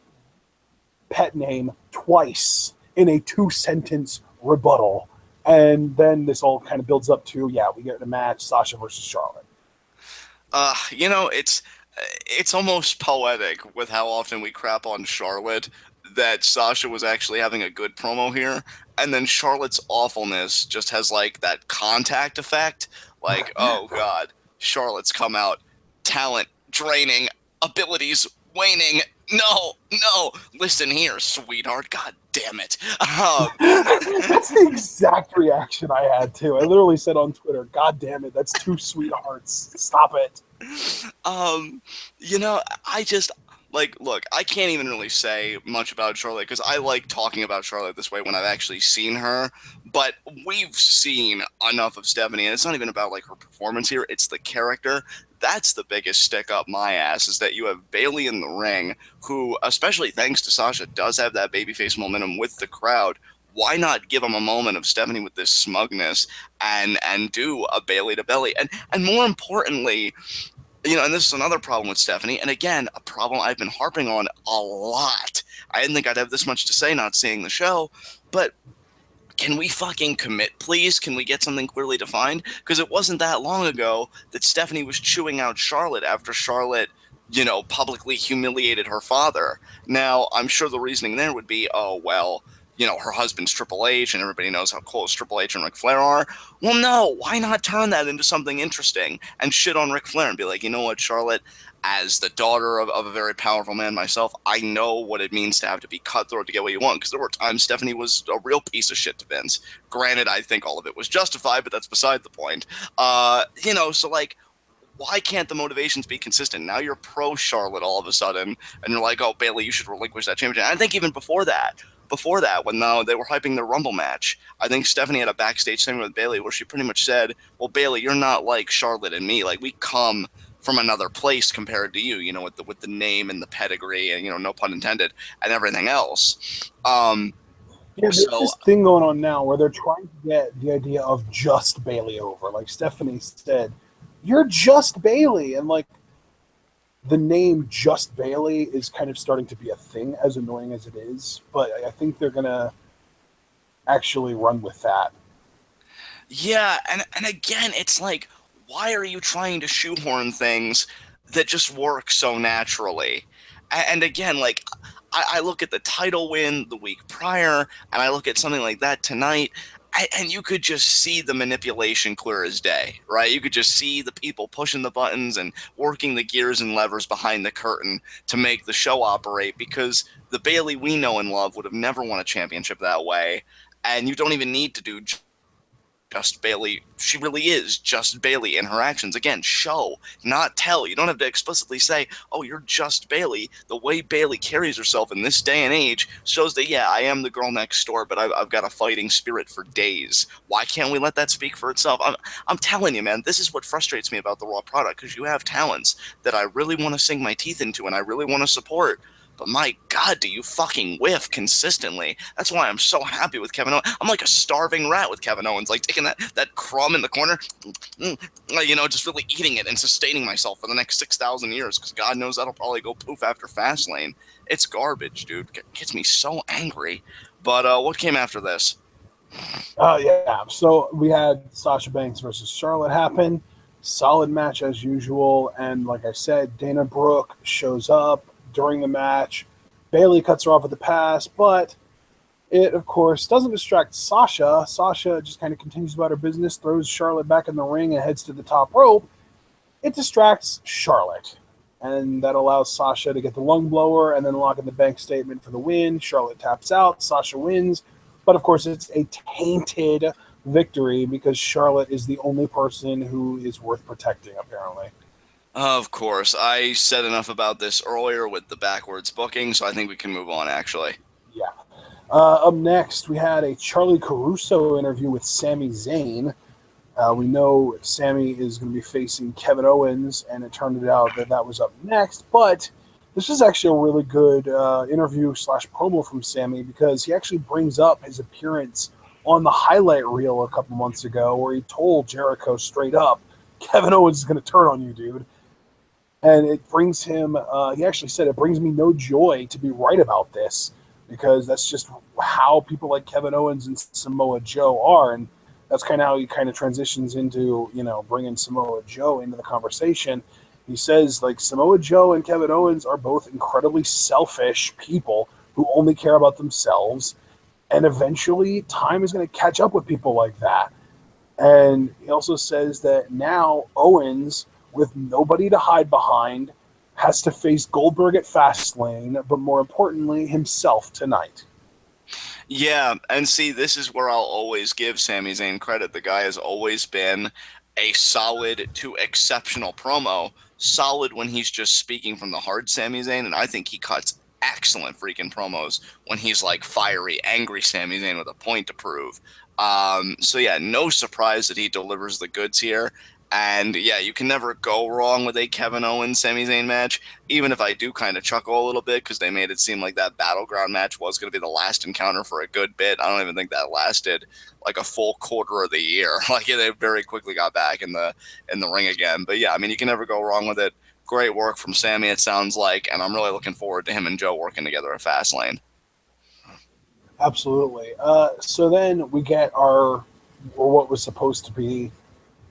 pet name twice in a 2-sentence rebuttal. And then this all kind of builds up to, we get a match, Sasha versus Charlotte. You know, it's almost poetic with how often we crap on Charlotte that Sasha was actually having a good promo here, and then Charlotte's awfulness just has like that contact effect. Like, oh god, Charlotte's come out, talent draining, abilities waning. No, listen here, sweetheart. God damn it. That's the exact reaction I had too. I literally said on Twitter, "God damn it, that's 2 sweethearts. Stop it." You know, I just look, I can't even really say much about Charlotte because I like talking about Charlotte this way when I've actually seen her. But we've seen enough of Stephanie, and it's not even about like her performance here, it's the character. That's the biggest stick up my ass, is that you have Bayley in the ring, who, especially thanks to Sasha, does have that babyface momentum with the crowd. Why not give him a moment of Stephanie with this smugness and do a Bayley to belly? And more importantly, you know, and this is another problem with Stephanie, and again, a problem I've been harping on a lot. I didn't think I'd have this much to say not seeing the show, but can we fucking commit, please? Can we get something clearly defined? Because it wasn't that long ago that Stephanie was chewing out Charlotte after Charlotte, you know, publicly humiliated her father. Now, I'm sure the reasoning there would be, oh, well, you know, her husband's Triple H, and everybody knows how close Triple H and Ric Flair are. Well, no, why not turn that into something interesting and shit on Ric Flair and be like, you know what, Charlotte, as the daughter of a very powerful man myself, I know what it means to have to be cutthroat to get what you want, because there were times Stephanie was a real piece of shit to Vince. Granted, I think all of it was justified, but that's beside the point. You know, so like, why can't the motivations be consistent? Now you're pro Charlotte all of a sudden, and you're like, oh, Bayley, you should relinquish that championship. And I think even before that, when they were hyping their Rumble match, I think Stephanie had a backstage segment with Bayley where she pretty much said, well, Bayley, you're not like Charlotte and me. Like, we come from another place compared to you, you know, with the name and the pedigree and, you know, no pun intended, and everything else. There's this thing going on now where they're trying to get the idea of just Bayley over. Like Stephanie said, you're just Bayley. And like, the name Just Bayley is kind of starting to be a thing, as annoying as it is. But I think they're going to actually run with that. Yeah, and again, it's like, why are you trying to shoehorn things that just work so naturally? And again, like, I look at the title win the week prior, and I look at something like that tonight, and you could just see the manipulation clear as day, right? You could just see the people pushing the buttons and working the gears and levers behind the curtain to make the show operate, because the Bayley we know and love would have never won a championship that way, and you don't even need to do just Bayley. She really is just Bayley in her actions. Again, show, not tell. You don't have to explicitly say, oh, you're just Bayley. The way Bayley carries herself in this day and age shows that, yeah, I am the girl next door, but I've got a fighting spirit for days. Why can't we let that speak for itself? I'm telling you, man, this is what frustrates me about the Raw product, because you have talents that I really want to sink my teeth into and I really want to support. But my God, do you fucking whiff consistently? That's why I'm so happy with Kevin Owens. I'm like a starving rat with Kevin Owens, like taking that crumb in the corner, you know, just really eating it and sustaining myself for the next 6,000 years, because God knows that'll probably go poof after Fastlane. It's garbage, dude. It gets me so angry. But what came after this? Yeah, so we had Sasha Banks versus Charlotte happen. Solid match as usual. And like I said, Dana Brooke shows up during the match. Bayley cuts her off with the pass, but it, of course, doesn't distract Sasha. Sasha just kind of continues about her business, throws Charlotte back in the ring and heads to the top rope. It distracts Charlotte. and that allows Sasha to get the lung blower and then lock in the bank statement for the win. Charlotte taps out, Sasha wins, but of course it's a tainted victory because Charlotte is the only person who is worth protecting, apparently. Of course. I said enough about this earlier with the backwards booking, so I think we can move on, actually. Yeah. Up next, we had a Charlie Caruso interview with Sami Zayn. We know Sami is going to be facing Kevin Owens, and it turned out that that was up next. But this is actually a really good interview / promo from Sami because he actually brings up his appearance on the highlight reel a couple months ago where he told Jericho straight up, Kevin Owens is going to turn on you, dude. And it brings him, he actually said, it brings me no joy to be right about this because that's just how people like Kevin Owens and Samoa Joe are. And that's kind of how he kind of transitions into, bringing Samoa Joe into the conversation. He says, like, Samoa Joe and Kevin Owens are both incredibly selfish people who only care about themselves. And eventually, time is going to catch up with people like that. And he also says that now Owens, with nobody to hide behind, has to face Goldberg at Fastlane, but more importantly, himself tonight. Yeah, and see, this is where I'll always give Sami Zayn credit. The guy has always been a solid to exceptional promo. Solid when he's just speaking from the heart, Sami Zayn, and I think he cuts excellent freaking promos when he's like fiery, angry Sami Zayn with a point to prove. So yeah, no surprise that he delivers the goods here. And yeah, you can never go wrong with a Kevin Owens Sami Zayn match, even if I do kind of chuckle a little bit because they made it seem like that Battleground match was going to be the last encounter for a good bit. I don't even think that lasted like a full quarter of the year. Like they very quickly got back in the ring again. But yeah, I mean, you can never go wrong with it. Great work from Sami, it sounds like, and I'm really looking forward to him and Joe working together at Fastlane. Absolutely. So then we get or what was supposed to be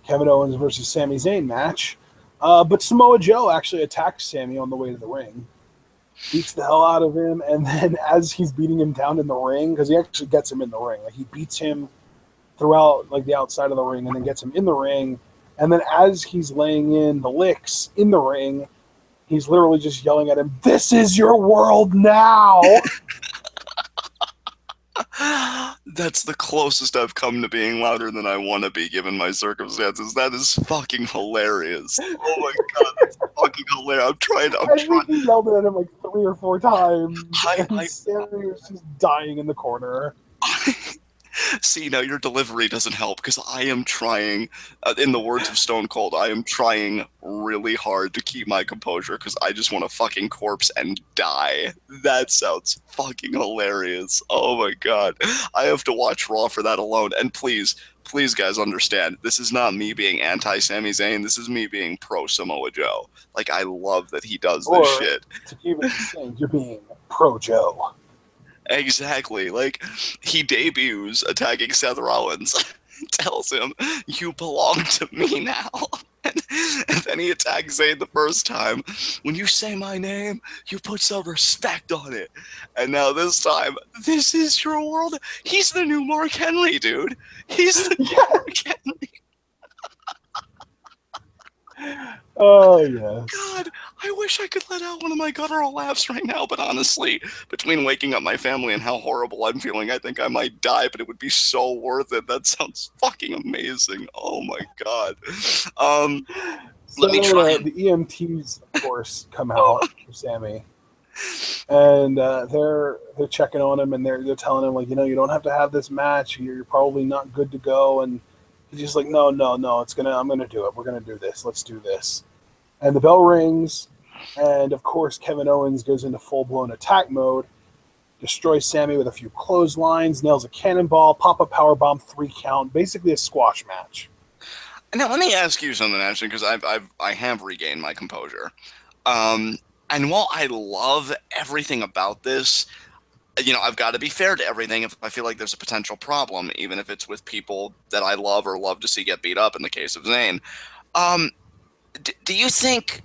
Kevin Owens versus Sami Zayn match. But Samoa Joe actually attacks Sami on the way to the ring, beats the hell out of him, and then as he's beating him down in the ring, because he actually gets him in the ring, like he beats him throughout like the outside of the ring and then gets him in the ring, and then as he's laying in the licks in the ring, he's literally just yelling at him, "This is your world now!" That's the closest I've come to being louder than I want to be given my circumstances. That is fucking hilarious. Oh my god, that's fucking hilarious. I think he yelled at him like 3 or 4 times, and Sammy was just dying in the corner. See, now your delivery doesn't help because I am trying, in the words of Stone Cold, I am trying really hard to keep my composure because I just want to fucking corpse and die. That sounds fucking hilarious. Oh my god. I have to watch Raw for that alone. And please guys understand, this is not me being anti-Sami Zayn, this is me being pro-Samoa Joe. Like, I love that he does this shit. To keep it saying, you're being pro-Joe. Exactly. Like, he debuts attacking Seth Rollins, tells him, "You belong to me now." And then he attacks Zayn the first time. "When you say my name, you put some respect on it." And now this time, "This is your world." He's the new Mark Henry, dude. He's the new Mark Henry. Oh, yes. God, I wish I could let out one of my guttural laughs right now, but honestly, between waking up my family and how horrible I'm feeling, I think I might die, but it would be so worth it. That sounds fucking amazing. Oh my god. Let me try. The EMTs, of course, come out for Sami. And they're checking on him, and they're telling him, like, you don't have to have this match. You're probably not good to go. And he's just like, no, I'm gonna do it. We're gonna do this. Let's do this. And the bell rings, and of course Kevin Owens goes into full-blown attack mode, destroys Sami with a few clotheslines, nails a cannonball, pop-up powerbomb, 3 count, basically a squash match. Now let me ask you something, Ashton, because I have regained my composure. And while I love everything about this, I've got to be fair to everything. If I feel like there's a potential problem, even if it's with people that I love or love to see get beat up, in the case of Zayn. Do you think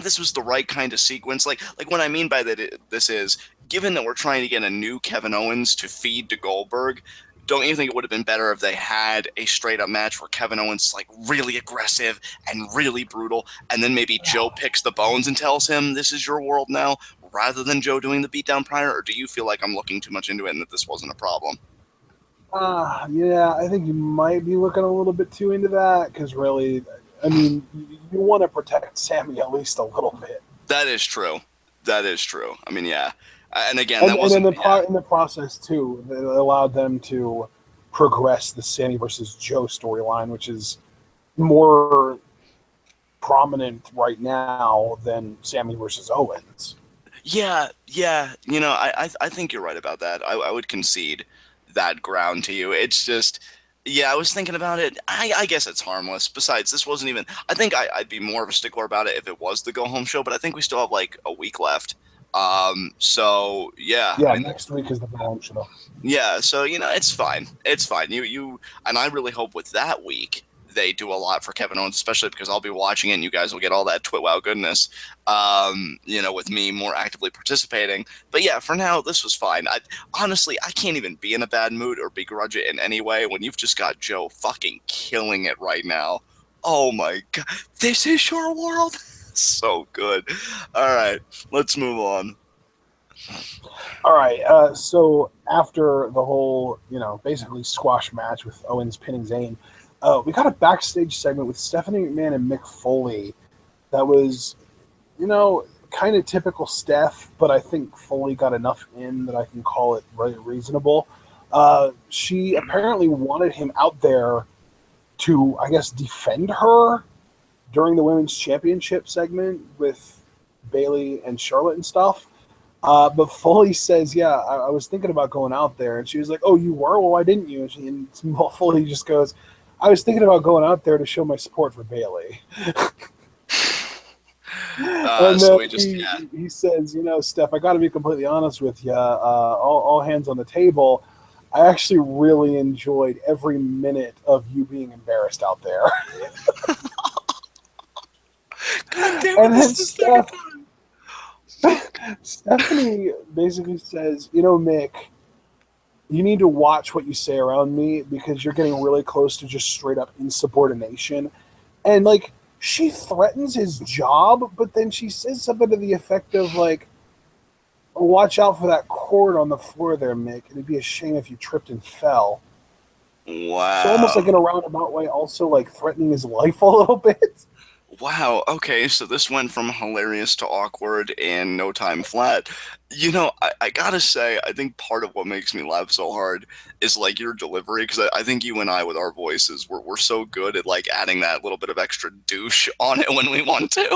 this was the right kind of sequence? Like what I mean by that, this is, given that we're trying to get a new Kevin Owens to feed to Goldberg, don't you think it would have been better if they had a straight up match where Kevin Owens is like really aggressive and really brutal, and then maybe Joe picks the bones and tells him this is your world now, rather than Joe doing the beatdown prior? Or do you feel like I'm looking too much into it and that this wasn't a problem? Yeah, I think you might be looking a little bit too into that because really, I mean, you want to protect Sammy at least a little bit. That is true. That is true. I mean, yeah. And again, And, that wasn't in the process too, it allowed them to progress the Sammy versus Joe storyline, which is more prominent right now than Sammy versus Owens. Yeah, yeah. I think you're right about that. I would concede that ground to you. It's just, yeah, I was thinking about it. I guess it's harmless. Besides, this wasn't even. I think I'd be more of a stickler about it if it was the go home show. But I think we still have like a week left. So yeah, Yeah, I mean, next week is the balance show. yeah. So it's fine. It's fine. You and I really hope with that week they do a lot for Kevin Owens, especially because I'll be watching it and you guys will get all that TWitWoW goodness, with me more actively participating. But yeah, for now, this was fine. Honestly, I can't even be in a bad mood or begrudge it in any way when you've just got Joe fucking killing it right now. Oh my God. This is your world. So good. All right, let's move on. All right. So after the whole, basically squash match with Owens pinning Zayn, we got a backstage segment with Stephanie McMahon and Mick Foley that was, kind of typical Steph, but I think Foley got enough in that I can call it reasonable. She apparently wanted him out there to, I guess, defend her during the women's championship segment with Bayley and Charlotte and stuff. But Foley says, yeah, I was thinking about going out there. And she was like, oh, you were? Well, why didn't you? And Foley just goes, I was thinking about going out there to show my support for Bayley. And So he says, Steph, I got to be completely honest with you. All hands on the table. I actually really enjoyed every minute of you being embarrassed out there. God damn it, And then this is the second time. Stephanie basically says, Mick, you need to watch what you say around me because you're getting really close to just straight up insubordination. And, she threatens his job, but then she says something to the effect of, watch out for that cord on the floor there, Mick. It'd be a shame if you tripped and fell. Wow. So almost like in a roundabout way, also, threatening his life a little bit. Wow. Okay, so this went from hilarious to awkward in no time flat. I gotta say, I think part of what makes me laugh so hard is your delivery, because I think you and I with our voices, we're so good at adding that little bit of extra douche on it when we want to.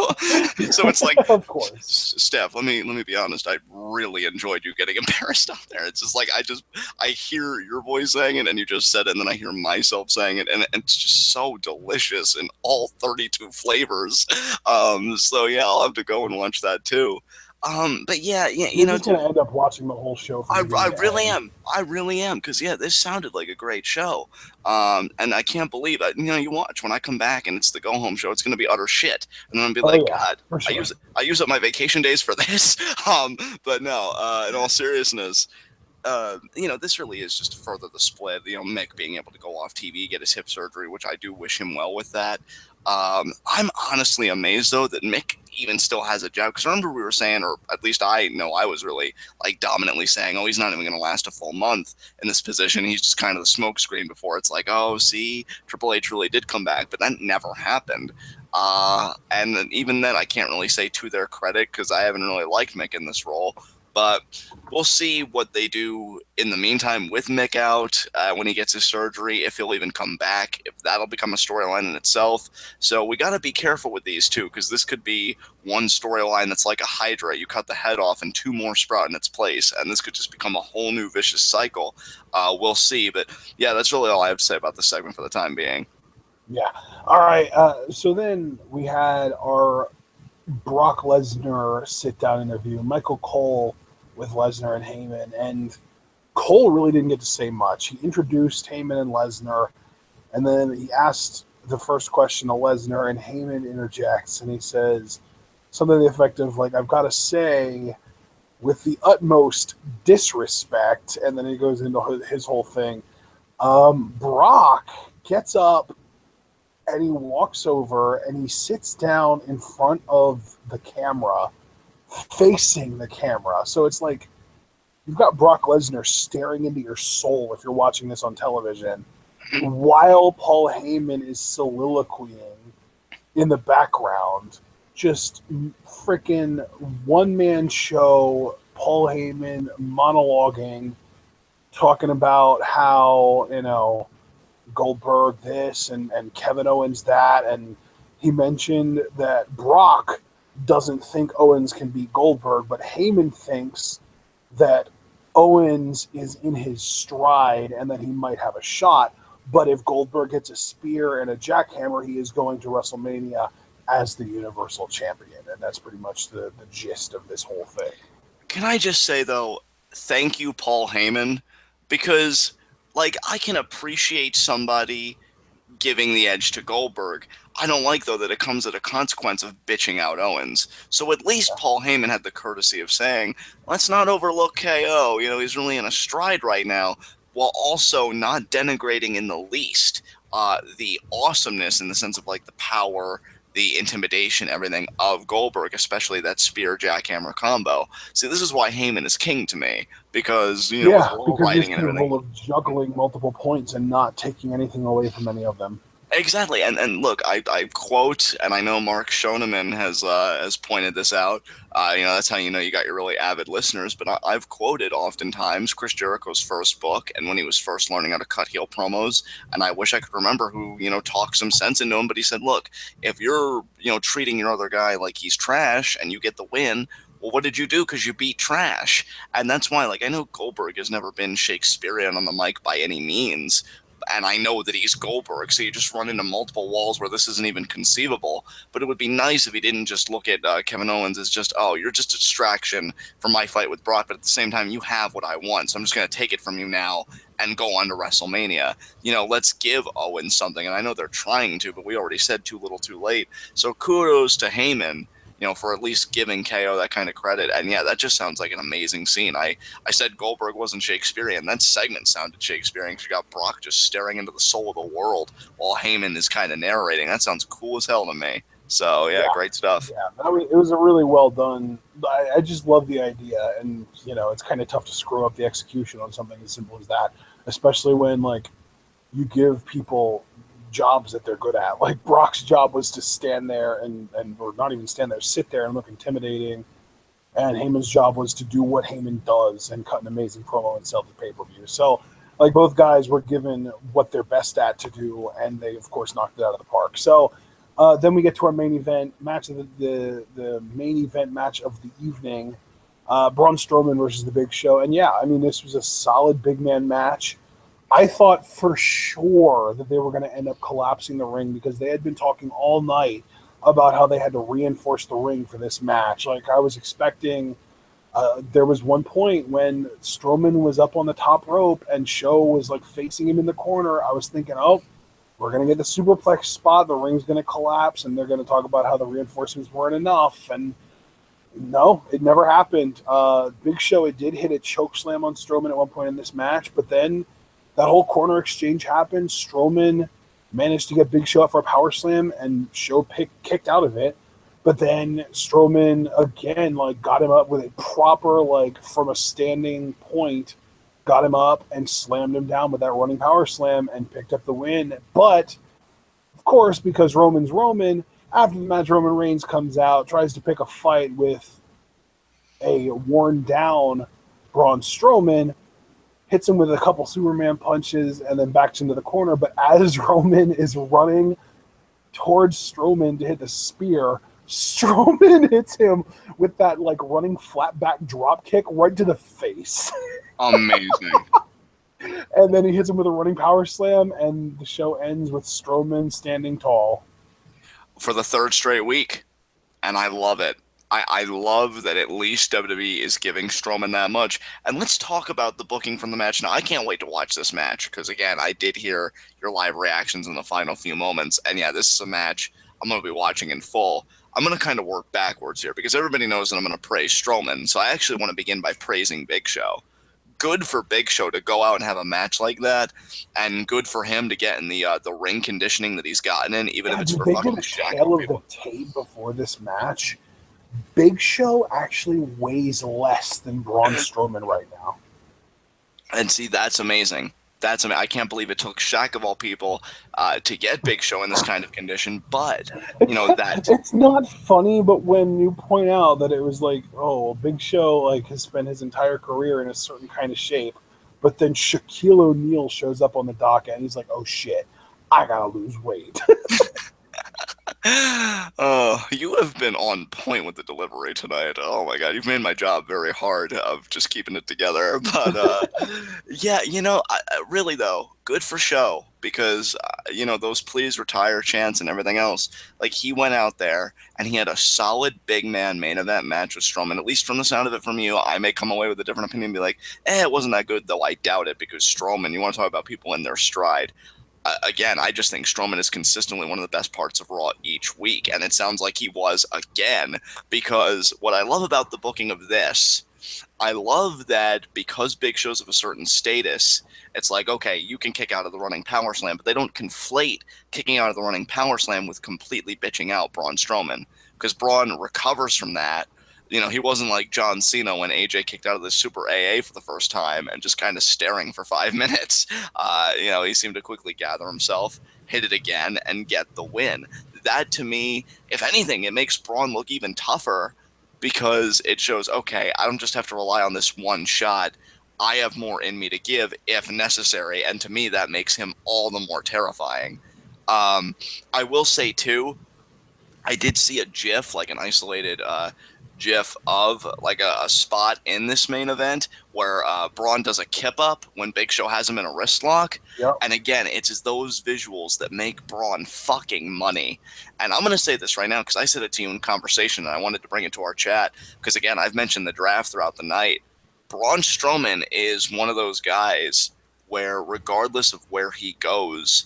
So it's like, of course, Steph, let me be honest. I really enjoyed you getting embarrassed out there. It's just I hear your voice saying it, and you just said it, and then I hear myself saying it, and it's just so delicious in all 32 flavors. So yeah, I'll have to go and watch that too. But yeah, you're just gonna end up watching the whole show. I really am. I really am, because yeah, this sounded like a great show. And I can't believe it. You watch when I come back and it's the go home show. It's gonna be utter shit, and then I'm gonna be God, sure. I use up my vacation days for this. But no. In all seriousness, this really is just to further the split. Mick being able to go off TV, get his hip surgery, which I do wish him well with that. I'm honestly amazed though that Mick even still has a job, because remember we were saying, or at least I know I was really dominantly saying, oh, he's not even going to last a full month in this position. He's just kind of the smokescreen before it's oh, see, Triple H really did come back, but that never happened. And even then, I can't really say to their credit, because I haven't really liked Mick in this role. But we'll see what they do in the meantime with Mick out when he gets his surgery, if he'll even come back, if that'll become a storyline in itself. So we got to be careful with these two, because this could be one storyline that's like a Hydra. You cut the head off and two more sprout in its place, and this could just become a whole new vicious cycle. We'll see. But yeah, that's really all I have to say about this segment for the time being. Yeah. All right. So then we had our Brock Lesnar sit-down interview, Michael Cole with Lesnar and Heyman, and Cole really didn't get to say much. He introduced Heyman and Lesnar, and then he asked the first question to Lesnar, and Heyman interjects, and he says something to the effect of, I've got to say, with the utmost disrespect, and then he goes into his whole thing. Brock gets up and he walks over and he sits down in front of the camera, facing the camera. So it's like you've got Brock Lesnar staring into your soul if you're watching this on television, while Paul Heyman is soliloquying in the background. Just freaking one-man show, Paul Heyman monologuing, talking about how, Goldberg this and Kevin Owens that. And he mentioned that Brock doesn't think Owens can beat Goldberg, but Heyman thinks that Owens is in his stride and that he might have a shot. But if Goldberg gets a spear and a jackhammer, he is going to WrestleMania as the Universal Champion. And that's pretty much the gist of this whole thing. Can I just say, though, thank you, Paul Heyman, because, like, I can appreciate somebody giving the edge to Goldberg. I don't like, though, that it comes at a consequence of bitching out Owens. So at least Paul Heyman had the courtesy of saying, let's not overlook KO. He's really in a stride right now, while also not denigrating in the least the awesomeness in the sense of, like, the power, the intimidation, everything of Goldberg, especially that spear jackhammer combo. See, this is why Heyman is king to me, because because he's capable of juggling multiple points and not taking anything away from any of them. Exactly, and look, I quote, and I know Mark Schoeneman has pointed this out. That's how you know you got your really avid listeners. But I've quoted oftentimes Chris Jericho's first book, and when he was first learning how to cut heel promos. And I wish I could remember who talked some sense into him. But he said, look, if you're treating your other guy like he's trash and you get the win, well, what did you do? Because you beat trash. And that's why, like, I know Goldberg has never been Shakespearean on the mic by any means. And I know that he's Goldberg, so you just run into multiple walls where this isn't even conceivable. But it would be nice if he didn't just look at Kevin Owens as just, oh, you're just a distraction from my fight with Brock, but at the same time, you have what I want, so I'm just going to take it from you now and go on to WrestleMania. Let's give Owens something, and I know they're trying to, but we already said too little too late. So kudos to Heyman, for at least giving KO that kind of credit. And yeah, that just sounds like an amazing scene. I said Goldberg wasn't Shakespearean. That segment sounded Shakespearean because you got Brock just staring into the soul of the world while Heyman is kind of narrating. That sounds cool as hell to me. So yeah, great stuff. Yeah, it was a really well done. I just love the idea, and it's kind of tough to screw up the execution on something as simple as that, especially when you give people jobs that they're good at. Like Brock's job was to stand there or not even stand there, sit there and look intimidating. And Heyman's job was to do what Heyman does and cut an amazing promo and sell the pay-per-view. So both guys were given what they're best at to do, and they of course knocked it out of the park. So then we get to our main event match of the main event match of the evening, Braun Strowman versus the Big Show. And yeah, I mean, this was a solid big man match. I thought for sure that they were going to end up collapsing the ring because they had been talking all night about how they had to reinforce the ring for this match. I was expecting, there was one point when Strowman was up on the top rope and Show was facing him in the corner. I was thinking, oh, we're going to get the superplex spot. The ring's going to collapse and they're going to talk about how the reinforcements weren't enough. And no, it never happened. Big Show, it did hit a choke slam on Strowman at one point in this match, but then that whole corner exchange happened. Strowman managed to get Big Show up for a power slam, and Show kicked out of it. But then Strowman again, got him up with a proper, from a standing point, got him up and slammed him down with that running power slam and picked up the win. But of course, because Roman's Roman, after the match, Roman Reigns comes out, tries to pick a fight with a worn down Braun Strowman, hits him with a couple Superman punches, and then backs into the corner. But as Roman is running towards Strowman to hit the spear, Strowman hits him with that running flat back drop kick right to the face. Amazing. And then he hits him with a running power slam, and the show ends with Strowman standing tall. For the third straight week. And I love it. I love that at least WWE is giving Strowman that much. And let's talk about the booking from the match. Now, I can't wait to watch this match because, again, I did hear your live reactions in the final few moments. And, yeah, this is a match I'm going to be watching in full. I'm going to kind of work backwards here because everybody knows that I'm going to praise Strowman. So I actually want to begin by praising Big Show. good for Big Show to go out and have a match like that, and good for him to get in the ring conditioning that he's gotten in, even if it's did for they fucking get a shacking tale of people. the tape before this match? Big Show actually weighs less than Braun Strowman right now. And see, that's amazing. I can't believe it took Shaq of all people to get Big Show in this kind of condition. But It's not funny, but when you point out that it was like, oh, Big Show like has spent his entire career in a certain kind of shape, but then Shaquille O'Neal shows up on the docket and he's like, oh shit, I gotta lose weight. Oh, you have been on point with the delivery tonight. Oh my God, you've made my job very hard of just keeping it together. But yeah, really though, good for Show because those please retire chants and everything else. Like he went out there and he had a solid big man main event match with Strowman. At least from the sound of it from you, I may come away with a different opinion and be like, it wasn't that good though. I doubt it because Strowman. You want to talk about people in their stride. Again, I just think Strowman is consistently one of the best parts of Raw each week, and it sounds like he was again, because what I love about the booking of this, I love that because Big Show's of a certain status, it's like, okay, you can kick out of the running power slam, but they don't conflate kicking out of the running power slam with completely bitching out Braun Strowman, because Braun recovers from that. He wasn't like John Cena when AJ kicked out of the Super AA for the first time and just kind of staring for 5 minutes. He seemed to quickly gather himself, hit it again, and get the win. That, to me, if anything, it makes Braun look even tougher because it shows, okay, I don't just have to rely on this one shot. I have more in me to give if necessary, and to me, that makes him all the more terrifying. I will say, too, I did see a GIF, like an isolated GIF of like a spot in this main event where Braun does a kip up when Big Show has him in a wrist lock. Yep. And again, it's those visuals that make Braun fucking money. And I'm going to say this right now because I said it to you in conversation and I wanted to bring it to our chat because, again, I've mentioned the draft throughout the night. Braun Strowman is one of those guys where regardless of where he goes,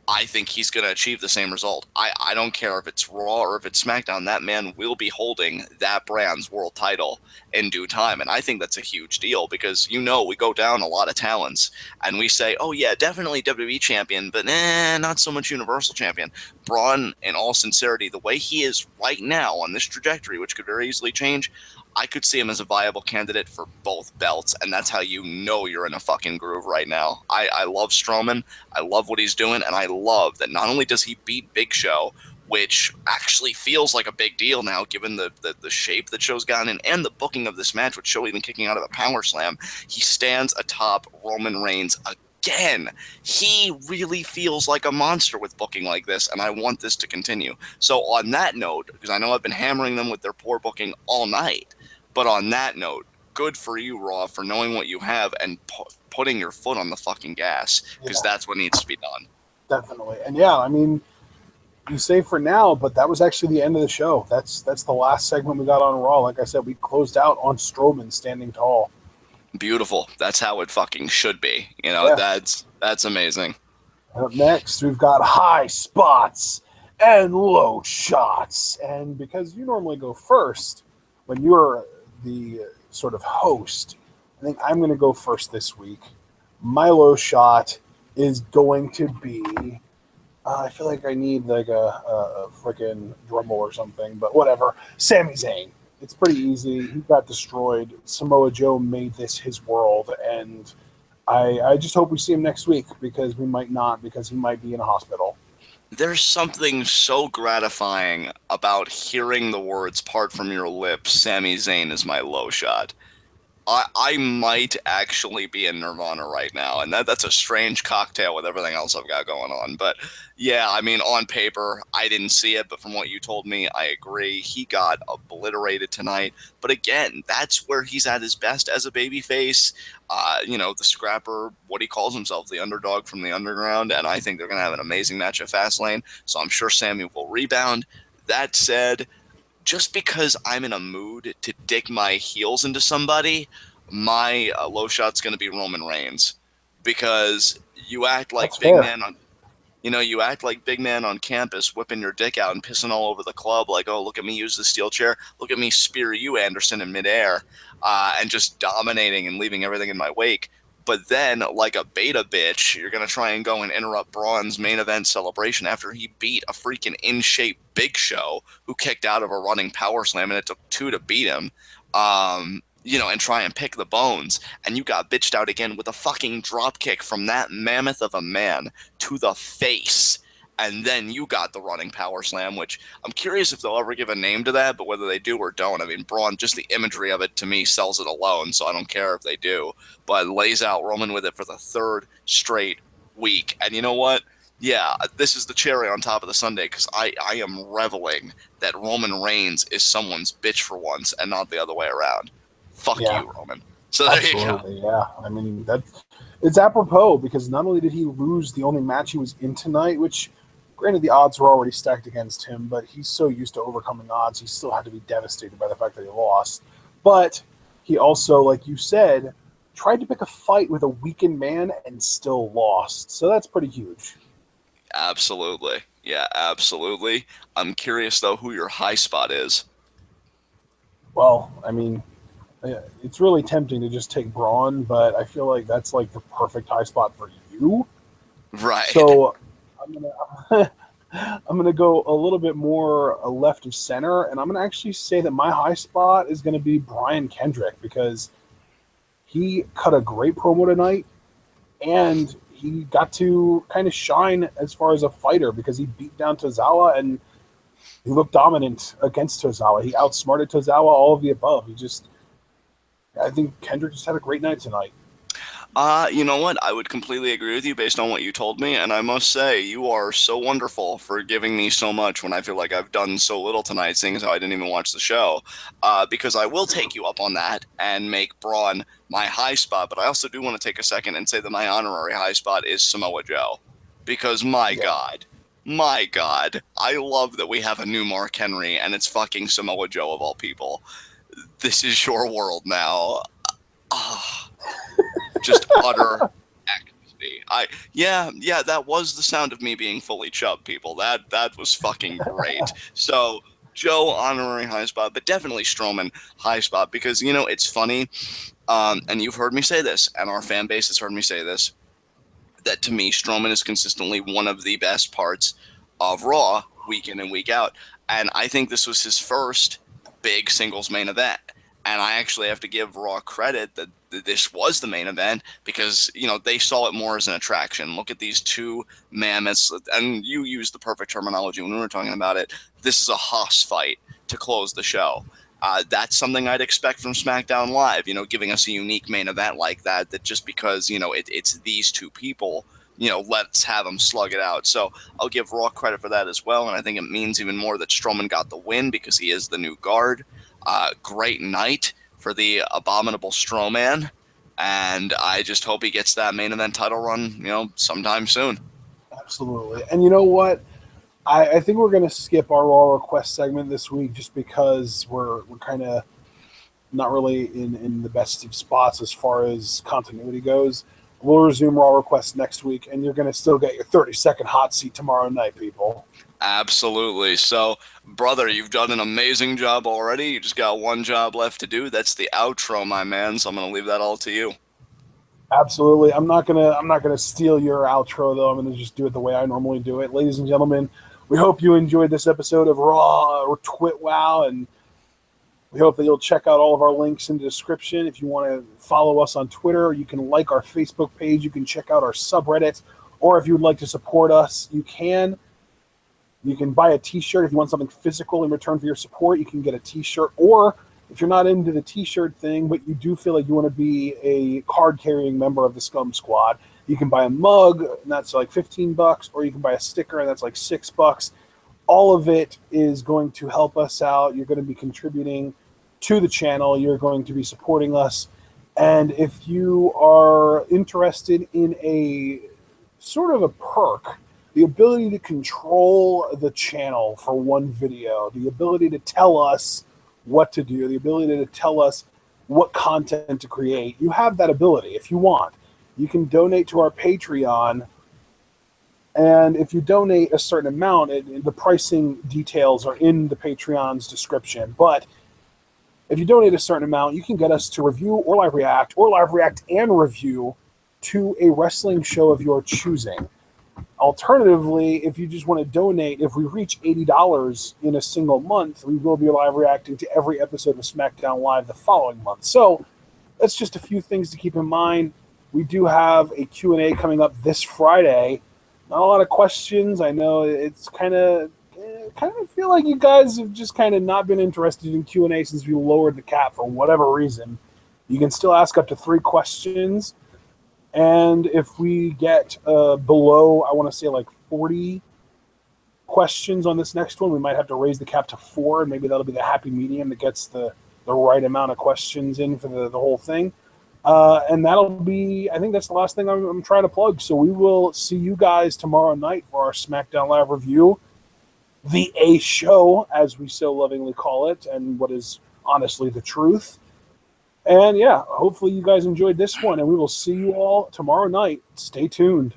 I think he's going to achieve the same result. I don't care if it's Raw or if it's SmackDown. That man will be holding that brand's world title in due time. And I think that's a huge deal because, we go down a lot of talents and we say, oh, yeah, definitely WWE champion, but not so much Universal champion. Braun, in all sincerity, the way he is right now on this trajectory, which could very easily change, I could see him as a viable candidate for both belts, and that's how you're in a fucking groove right now. I love Strowman. I love what he's doing, and I love that not only does he beat Big Show, which actually feels like a big deal now, given the shape that Show's gotten in, and the booking of this match, with Show even kicking out of a power slam, he stands atop Roman Reigns again. He really feels like a monster with booking like this, and I want this to continue. So on that note, because I know I've been hammering them with their poor booking all night, but on that note, good for you, Raw, for knowing what you have and putting your foot on the fucking gas, because that's what needs to be done. Definitely. And yeah, I mean, you say for now, but that was actually the end of the show. That's the last segment we got on Raw. Like I said, we closed out on Strowman standing tall. Beautiful. That's how it fucking should be. That's amazing. Up next, we've got high spots and low shots. And because you normally go first, when you're the sort of host, I think I'm going to go first this week. My low shot is going to be, I feel like I need like a freaking drum roll or something, but whatever. Sami Zayn. It's pretty easy. He got destroyed. Samoa Joe made this his world, and I just hope we see him next week because we might not, because he might be in a hospital. There's something so gratifying about hearing the words part from your lips, Sami Zayn is my low shot. I might actually be in Nirvana right now, and that's a strange cocktail with everything else I've got going on. But yeah, I mean, on paper, I didn't see it, but from what you told me, I agree. He got obliterated tonight. But again, that's where he's at his best as a babyface. The scrapper, what he calls himself, the underdog from the underground, and I think they're going to have an amazing match at Fastlane, so I'm sure Sammy will rebound. That said, just because I'm in a mood to dig my heels into somebody, my low shot's going to be Roman Reigns, because you act like That's big fair. man on You know, you act like big man on campus, whipping your dick out and pissing all over the club, like, oh, look at me use the steel chair. Look at me spear you, Anderson, in midair, and just dominating and leaving everything in my wake. But then, like a beta bitch, you're going to try and go and interrupt Braun's main event celebration after he beat a freaking in-shape Big Show who kicked out of a running power slam, and it took 2 to beat him. You know, and try and pick the bones. And you got bitched out again with a fucking drop kick from that mammoth of a man to the face. And then you got the running power slam, which I'm curious if they'll ever give a name to that, but whether they do or don't, I mean, Braun, just the imagery of it to me sells it alone, so I don't care if they do. But lays out Roman with it for the 3rd straight week. And you know what? Yeah, this is the cherry on top of the sundae, because I am reveling that Roman Reigns is someone's bitch for once and not the other way around. Fuck you, Roman. So there you go. Yeah. I mean, it's apropos, because not only did he lose the only match he was in tonight, which, granted, the odds were already stacked against him, but he's so used to overcoming odds, he still had to be devastated by the fact that he lost. But he also, like you said, tried to pick a fight with a weakened man and still lost. So that's pretty huge. Absolutely. Yeah, absolutely. I'm curious, though, who your high spot is. Well, I mean, it's really tempting to just take Braun, but I feel like that's like the perfect high spot for you. Right. So I'm gonna go a little bit more left of center, and I'm gonna actually say that my high spot is gonna be Brian Kendrick, because he cut a great promo tonight, and he got to kind of shine as far as a fighter because he beat down Tozawa and he looked dominant against Tozawa. He outsmarted Tozawa, all of the above. I think Kendrick just had a great night tonight. You know what? I would completely agree with you based on what you told me, and I must say, you are so wonderful for giving me so much when I feel like I've done so little tonight, seeing as how I didn't even watch the show. Because I will take you up on that and make Braun my high spot, but I also do want to take a second and say that my honorary high spot is Samoa Joe. Because my God, I love that we have a new Mark Henry, and it's fucking Samoa Joe of all people. This is your world now. Just utter ecstasy. That was the sound of me being fully chubbed, people. That was fucking great. So Joe, honorary high spot, but definitely Strowman high spot, because, you know, it's funny, and you've heard me say this, and our fan base has heard me say this, that to me, Strowman is consistently one of the best parts of Raw, week in and week out. And I think this was his first big singles main event. And I actually have to give Raw credit that this was the main event, because, you know, they saw it more as an attraction. Look at these two mammoths, and you used the perfect terminology when we were talking about it. This is a hoss fight to close the show. That's something I'd expect from SmackDown Live, you know, giving us a unique main event like that just because, you know, it's these two people, you know, let's have them slug it out. So I'll give Raw credit for that as well, and I think it means even more that Strowman got the win because he is the new guard. Great night for the abominable Strowman, and I just hope he gets that main event title run, you know, sometime soon. Absolutely. And you know what? I think we're going to skip our Raw request segment this week just because we're kind of not really in the best of spots as far as continuity goes. We'll resume Raw requests next week, and you're going to still get your 30-second hot seat tomorrow night, people. Absolutely. So, brother, you've done an amazing job already. You just got one job left to do. That's the outro, my man. So I'm going to leave that all to you. Absolutely. I'm not gonna steal your outro though. I'm gonna just do it the way I normally do it. Ladies and gentlemen, we hope you enjoyed this episode of Raw or TWitWoW, and we hope that you'll check out all of our links in the description. If you want to follow us on Twitter, you can like our Facebook page, you can check out our subreddit, or if you would like to support us, you can. You can buy a t-shirt if you want something physical in return for your support. You can get a t-shirt, or if you're not into the t-shirt thing, but you do feel like you want to be a card-carrying member of the Scum Squad, you can buy a mug, and that's like $15, or you can buy a sticker, and that's like $6. All of it is going to help us out. You're going to be contributing to the channel. You're going to be supporting us. And if you are interested in a sort of a perk, the ability to control the channel for one video, the ability to tell us what to do, the ability to tell us what content to create, you have that ability if you want. You can donate to our Patreon, And if you donate a certain amount, the pricing details are in the Patreon's description. But if you donate a certain amount, you can get us to review or live react and review to a wrestling show of your choosing. Alternatively, if you just want to donate, if we reach $80 in a single month, we will be live reacting to every episode of SmackDown Live the following month. So that's just a few things to keep in mind. We do have a Q&A coming up this Friday. Not a lot of questions. I know it's kind of feel like you guys have just kind of not been interested in Q&A since we lowered the cap for whatever reason. You can still ask up to 3 questions. And if we get below, I want to say like 40 questions on this next one, we might have to raise the cap to 4, and maybe that'll be the happy medium that gets the right amount of questions in for the whole thing. And that'll be, I think that's the last thing I'm trying to plug. So we will see you guys tomorrow night for our SmackDown Live review. The A show, as we so lovingly call it, and what is honestly the truth. And yeah, hopefully you guys enjoyed this one, and we will see you all tomorrow night. Stay tuned.